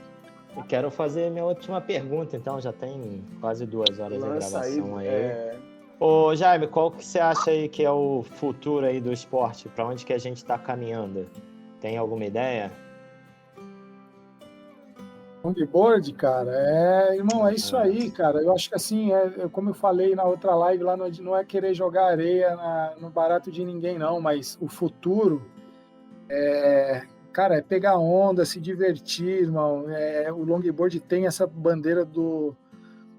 Eu quero fazer minha última pergunta, então já tem quase 2 horas de gravação aí. Ô, Jaime, qual que você acha aí que é o futuro aí do esporte? Para onde que a gente está caminhando? Tem alguma ideia? Longboard, cara, irmão, é isso aí, cara. Eu acho que assim, como eu falei na outra live lá, não é querer jogar areia no barato de ninguém, não, mas o futuro cara, é pegar onda, se divertir, irmão. O longboard tem essa bandeira do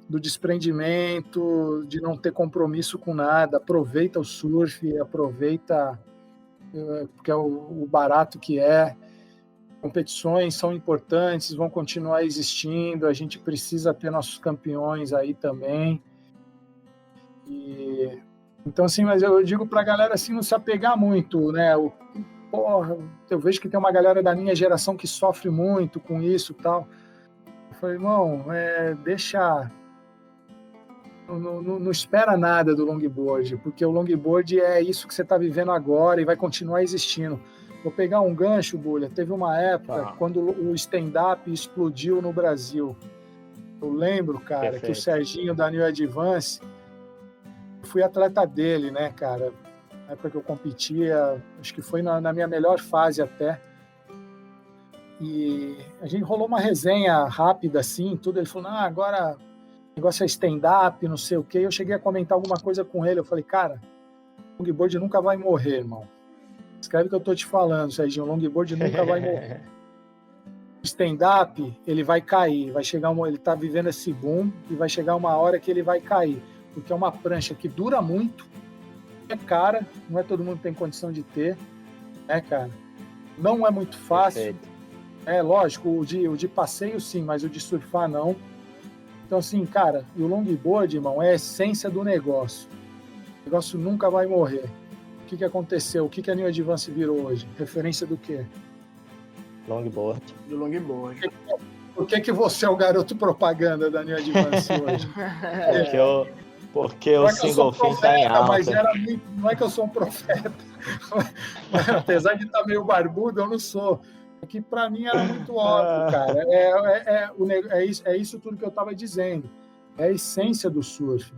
desprendimento, de não ter compromisso com nada. Aproveita o surf, aproveita porque é o barato que é. competições são importantes, vão continuar existindo, a gente precisa ter nossos campeões aí também. Então, assim, mas eu digo pra galera, assim, não se apegar muito, né? Porra, eu vejo que tem uma galera da minha geração que sofre muito com isso e tal. Eu falei, irmão, deixa... Não espera nada do longboard, porque o longboard é isso que você está vivendo agora e vai continuar existindo. Vou pegar um gancho, Bulha. Teve uma época quando o stand-up explodiu no Brasil. Eu lembro, cara, que o Serginho da New Advance, eu fui atleta dele, né, cara? Na época que eu competia, acho que foi na minha melhor fase até. E a gente rolou uma resenha rápida, assim, tudo. Ele falou, agora o negócio é stand-up, não sei o quê. Eu cheguei a comentar alguma coisa com ele. Eu falei, cara, o longboard nunca vai morrer, irmão. Escreve o que eu tô te falando, Serginho. O longboard nunca vai morrer. O stand-up, ele vai cair. Vai chegar ele tá vivendo esse boom e vai chegar uma hora que ele vai cair. Porque é uma prancha que dura muito, é cara, não é todo mundo que tem condição de ter, né, cara? Não é muito fácil. Perfeito. Lógico, o de passeio sim, mas o de surfar não. Então, assim, cara, e o longboard, irmão, é a essência do negócio. O negócio nunca vai morrer. O que aconteceu? O que a New Advance virou hoje? Referência do quê? Longboard. Do longboard. Por que você é o garoto propaganda da New Advance hoje? Porque o single fin tá em alta. Mas não é que eu sou um profeta. Mas, apesar de estar meio barbudo, eu não sou. É que para mim era muito óbvio, cara. É isso tudo que eu estava dizendo. É a essência do surf.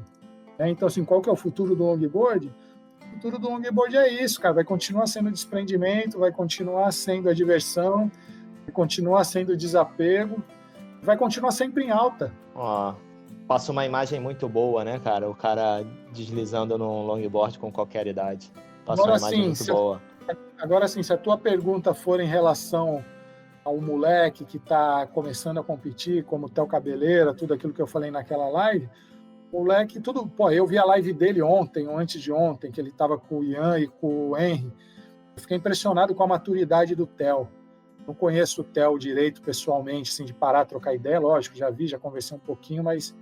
Então, assim, qual que é o futuro do longboard? O futuro do longboard é isso, cara. Vai continuar sendo desprendimento, vai continuar sendo a diversão, vai continuar sendo o desapego, vai continuar sempre em alta. Passa uma imagem muito boa, né, cara? O cara deslizando num longboard com qualquer idade. Passa uma imagem muito boa. Agora, sim, se a tua pergunta for em relação ao moleque que está começando a competir, como o Theo Cabeleira, tudo aquilo que eu falei naquela live, moleque, tudo... Pô, eu vi a live dele ontem, ou antes de ontem, que ele estava com o Ian e com o Henry. Eu fiquei impressionado com a maturidade do Theo. Não conheço o Theo direito pessoalmente, assim, de parar, trocar ideia, lógico, já vi, já conversei um pouquinho, mas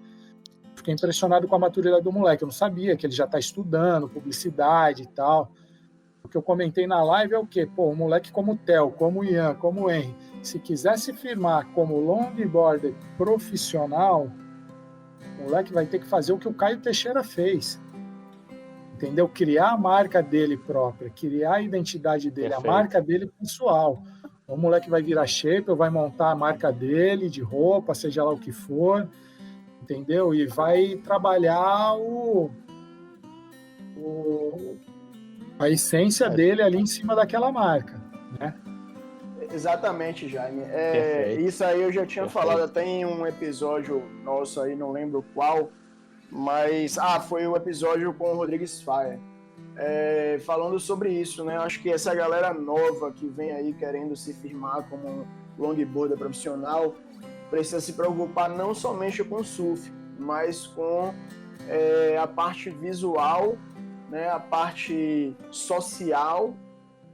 fiquei impressionado com a maturidade do moleque. Eu não sabia que ele já está estudando publicidade e tal. O que eu comentei na live é o quê? Pô, um moleque como o Theo, como o Ian, como o Henry, se quiser se firmar como longboarder profissional, o moleque vai ter que fazer o que o Caio Teixeira fez. Entendeu? Criar a marca dele própria, criar a identidade dele, perfeito, a marca dele pessoal. O moleque vai virar shaper, vai montar a marca dele de roupa, seja lá o que for, entendeu? E vai trabalhar a essência dele ali em cima daquela marca, né? Exatamente, Jaime. Isso aí eu já tinha falado até em um episódio nosso aí, não lembro qual, mas foi o episódio com o Rodrigues Fire, falando sobre isso, né? Acho que essa galera nova que vem aí querendo se firmar como um longboarder profissional precisa se preocupar não somente com o surf, mas com a parte visual, né? A parte social,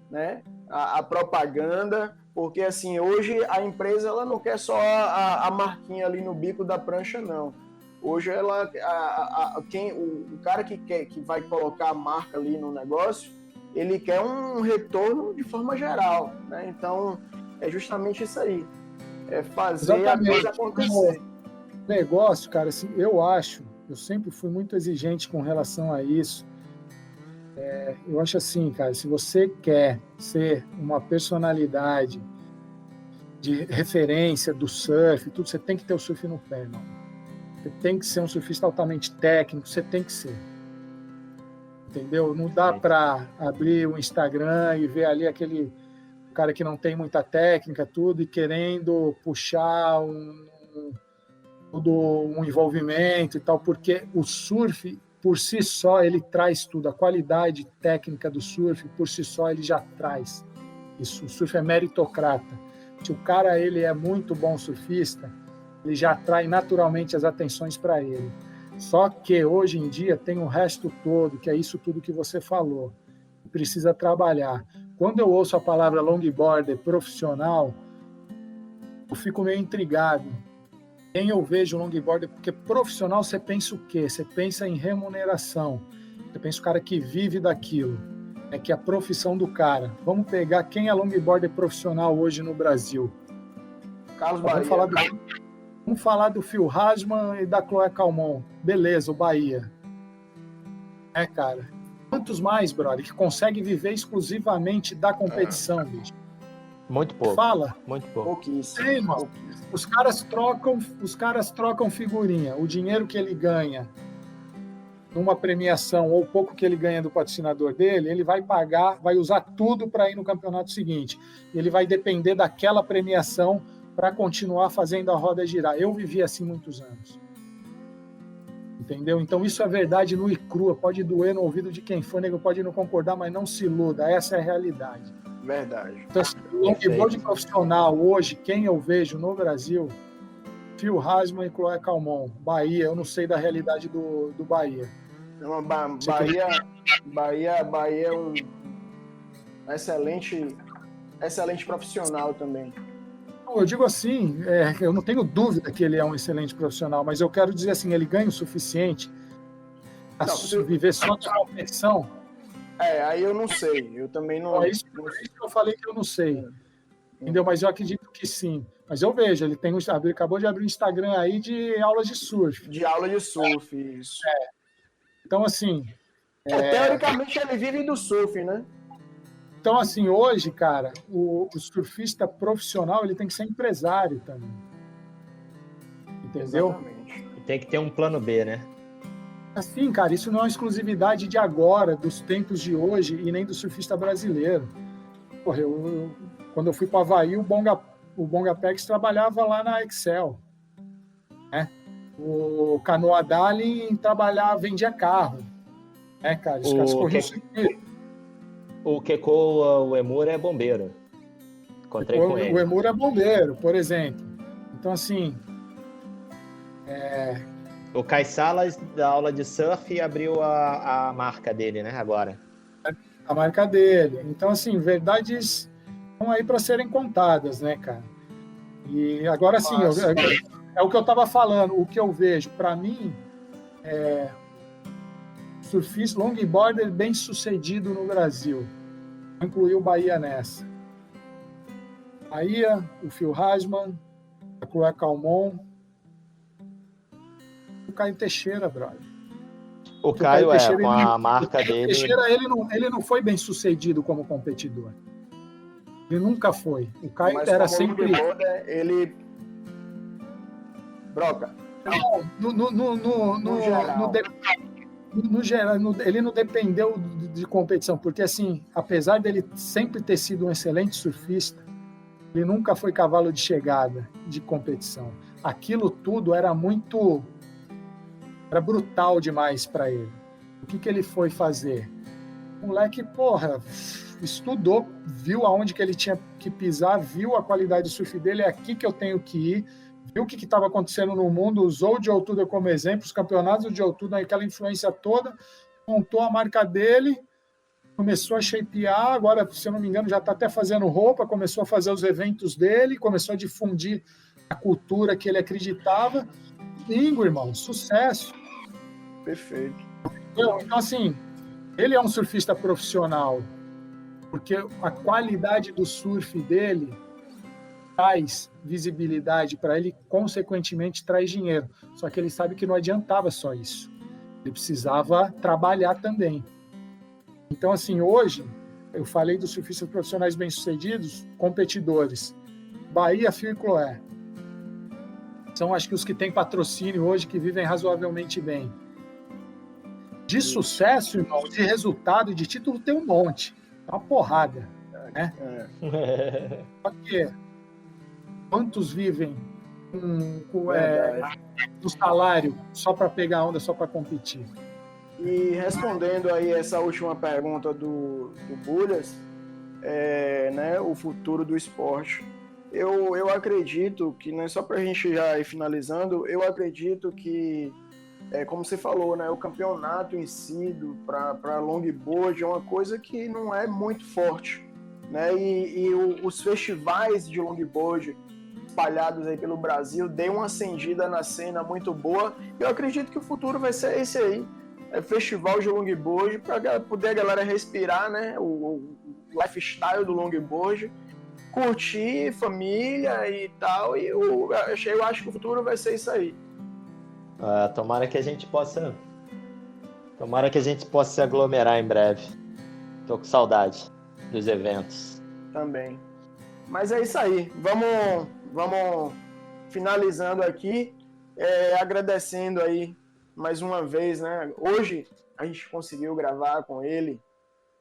né? A propaganda, porque assim, hoje a empresa ela não quer só a marquinha ali no bico da prancha, não. Hoje o cara que vai colocar a marca ali no negócio, ele quer um retorno de forma geral, né? Então é justamente isso aí, é fazer exatamente a coisa acontecer. Negócio, cara, assim, eu sempre fui muito exigente com relação a isso. Eu acho assim, cara, se você quer ser uma personalidade de referência do surf, tudo, você tem que ter o surf no pé, irmão. Você tem que ser um surfista altamente técnico, você tem que ser. Entendeu? Não dá para abrir o Instagram e ver ali aquele cara que não tem muita técnica, tudo, e querendo puxar um envolvimento e tal, porque o surf, por si só, ele traz tudo. A qualidade técnica do surf, por si só, ele já traz isso. O surf é meritocrata. Se o cara ele é muito bom surfista, ele já atrai naturalmente as atenções para ele. Só que hoje em dia tem o resto todo, que é isso tudo que você falou. Precisa trabalhar. Quando eu ouço a palavra longboarder profissional, eu fico meio intrigado. Quem eu vejo longboarder, porque profissional você pensa o quê? Você pensa em remuneração. Você pensa o cara que vive daquilo. É que a profissão do cara. Vamos pegar quem é longboarder profissional hoje no Brasil. Carlos Bahia. Vamos falar do Phil Hasman e da Chloé Calmon. Beleza, o Bahia. Cara. Quantos mais, brother, que conseguem viver exclusivamente da competição, bicho? Muito pouco. Fala. Muito pouco. Pouquíssimo. Sim, irmão. Os caras trocam figurinha. O dinheiro que ele ganha numa premiação ou o pouco que ele ganha do patrocinador dele, ele vai pagar, vai usar tudo para ir no campeonato seguinte. Ele vai depender daquela premiação para continuar fazendo a roda girar. Eu vivi assim muitos anos. Entendeu? Então isso é verdade nua e crua. Pode doer no ouvido de quem for, nego pode não concordar, mas não se iluda. Essa é a realidade. Verdade. Então, o longboard profissional hoje, quem eu vejo no Brasil, Phil Hasman e Chloé Calmon. Bahia, eu não sei da realidade do Bahia. Bahia é um excelente profissional também. Eu digo assim, eu não tenho dúvida que ele é um excelente profissional, mas eu quero dizer assim, ele ganha o suficiente para viver só da competição. Aí eu não sei, eu também não... É isso que eu falei que eu não sei, entendeu? Mas eu acredito que sim. Mas eu vejo, ele acabou de abrir um Instagram aí de aulas de surf. De aula de surf, isso. Então, assim... Teoricamente, ele vive do surf, né? Então, assim, hoje, cara, o surfista profissional, ele tem que ser empresário também. Entendeu? Exatamente. E tem que ter um plano B, né? Assim, cara, isso não é uma exclusividade de agora, dos tempos de hoje, e nem do surfista brasileiro. Porra, quando eu fui para o Havaí, o Bongapex trabalhava lá na Excel. Né? O Canoa Darling vendia carro. Cara, os caras corriam circuito. O Keko Uemura é bombeiro. Encontrei com ele. O Uemura é bombeiro, por exemplo. Então, assim... O Kai Salas, da aula de surf, abriu a marca dele, né, agora. A marca dele. Então, assim, verdades estão aí para serem contadas, né, cara? E agora, sim, é o que eu estava falando, o que eu vejo. Para mim, surfista, longboarder bem sucedido no Brasil. Vou incluir o Bahia nessa. Bahia, o Phil Hasman, a Chloé Calmon, o Caio Teixeira, brother. O Caio Teixeira, com a marca dele... O Teixeira, ele não foi bem sucedido como competidor. Ele nunca foi. O Caio mas era sempre... Ele... Broca. No geral, ele não dependeu de competição, porque assim, apesar dele sempre ter sido um excelente surfista, ele nunca foi cavalo de chegada de competição. Aquilo tudo era brutal demais para ele. O que ele foi fazer? O moleque, estudou, viu aonde que ele tinha que pisar, viu a qualidade do surf dele, é aqui que eu tenho que ir, viu o que estava acontecendo no mundo, usou o Joe Tudor como exemplo, os campeonatos do Joe Tudor, aquela influência toda, montou a marca dele, começou a shapear, agora, se eu não me engano, já está até fazendo roupa, começou a fazer os eventos dele, começou a difundir a cultura que ele acreditava. Bingo, irmão, sucesso. Perfeito. Então, assim, ele é um surfista profissional, porque a qualidade do surf dele traz visibilidade para ele, consequentemente traz dinheiro. Só que ele sabe que não adiantava só isso. Ele precisava trabalhar também. Então, assim, hoje, eu falei dos surfistas profissionais bem-sucedidos, competidores. Bahia, Phil e Chloé. São, acho que, os que têm patrocínio hoje, que vivem razoavelmente bem. De sucesso, irmão, de resultado, de título, tem um monte. É uma porrada. Né? Só que quantos vivem com salário só para pegar onda, só para competir? E respondendo aí essa última pergunta do Bulhas, né, o futuro do esporte, eu acredito que, né, só para a gente já ir finalizando, eu acredito que, como você falou, né, o campeonato em si para longboard é uma coisa que não é muito forte, né, e os festivais de longboard espalhados aí pelo Brasil, dê uma acendida na cena muito boa. Eu acredito que o futuro vai ser esse aí, festival de longboard, para poder a galera respirar, né, o lifestyle do longboard, curtir família e tal, e eu acho que o futuro vai ser isso aí. Tomara que a gente possa se aglomerar em breve. Tô com saudade dos eventos. Também. Mas é isso aí. Vamos finalizando aqui, agradecendo aí mais uma vez, né? Hoje a gente conseguiu gravar com ele,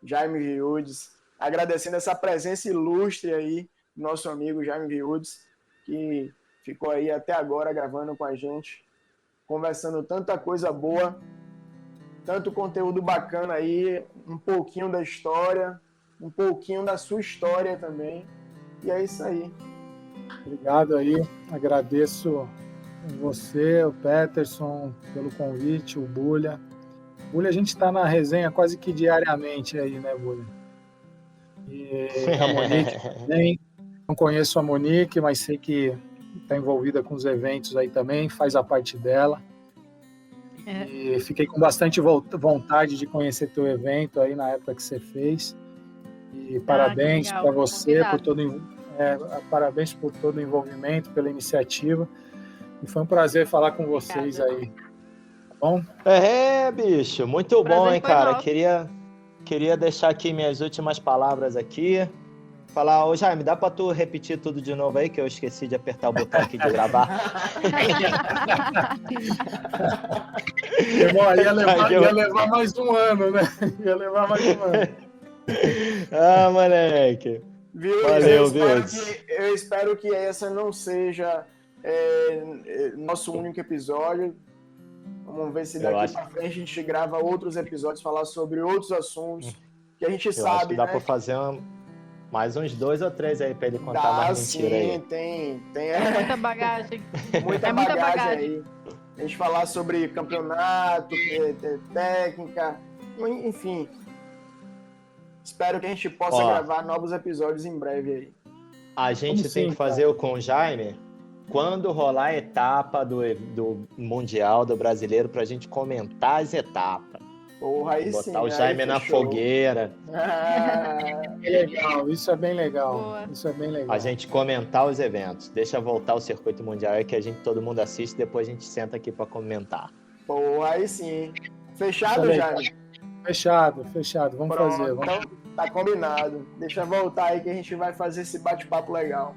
Jaime Viúdes, agradecendo essa presença ilustre aí, nosso amigo Jaime Viúdes, que ficou aí até agora gravando com a gente, conversando tanta coisa boa, tanto conteúdo bacana aí, um pouquinho da história, um pouquinho da sua história também. E é isso aí. Obrigado aí, agradeço você, o Peterson, pelo convite, o Bulha. Bulha, a gente está na resenha quase que diariamente aí, né, Bulha? E a Monique também, não conheço a Monique, mas sei que está envolvida com os eventos aí também, faz a parte dela. E fiquei com bastante vontade de conhecer teu evento aí na época que você fez. E parabéns para você por parabéns por todo o envolvimento, pela iniciativa. E foi um prazer falar com vocês aí. Tá bom? Bicho, muito bom, hein, cara? Queria deixar aqui minhas últimas palavras aqui. Falar, ô Jaime, dá pra tu repetir tudo de novo aí, que eu esqueci de apertar o botão aqui de gravar. Ia levar mais um ano, né? Ia levar mais um ano. Moleque. Viu? Valeu, eu espero que essa não seja nosso único episódio. Vamos ver se daqui pra frente a gente grava outros episódios, falar sobre outros assuntos que a gente sabe, acho que dá, né? Pra fazer mais uns 2 ou 3 aí pra ele contar mais mentira aí. Tem muita bagagem. Muita bagagem aí. A gente falar sobre campeonato, técnica, enfim. Espero que a gente possa gravar novos episódios em breve aí. A gente tem que fazer com o Jaime quando rolar a etapa do Mundial, do Brasileiro, pra gente comentar as etapas. Porra, aí botar sim. Botar o Jaime na fogueira. Legal, isso é bem legal. Boa. Isso é bem legal. A gente comentar os eventos. Deixa voltar o circuito mundial aí que todo mundo assiste, depois a gente senta aqui pra comentar. Porra, aí sim. Fechado, Jaime? Fechado. Vamos fazer. Então, tá combinado. Deixa voltar aí que a gente vai fazer esse bate-papo legal.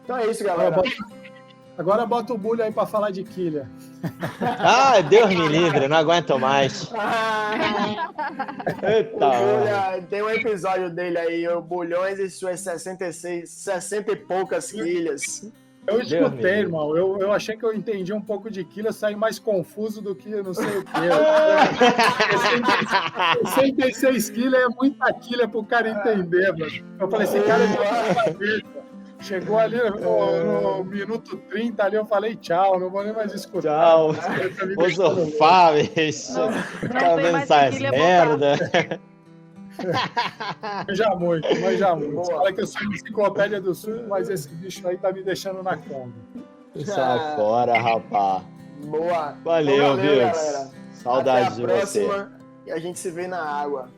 Então é isso, galera. Agora bota o Bulha aí pra falar de quilha. Deus me livre, não aguento mais. Eita. Bulha, tem um episódio dele aí, o Bulhões e suas 60 e poucas quilhas. Eu escutei, irmão. Eu achei que eu entendi um pouco de quilha, saí mais confuso do que não sei o quê. 66 quilos é muita quilha pro cara entender, mano. Eu falei, esse cara é cabeça. Chegou ali no minuto 30, ali eu falei tchau, não vou nem mais escutar. Tchau. Vou surfar, bicho. Tá vendo essas merda? Manja muito. Fala que eu sou enciclopédia do sul, mas esse bicho aí tá me deixando na Kombi. Sai fora, rapaz. Boa. Valeu, galera. Saudade de você. E a gente se vê na água.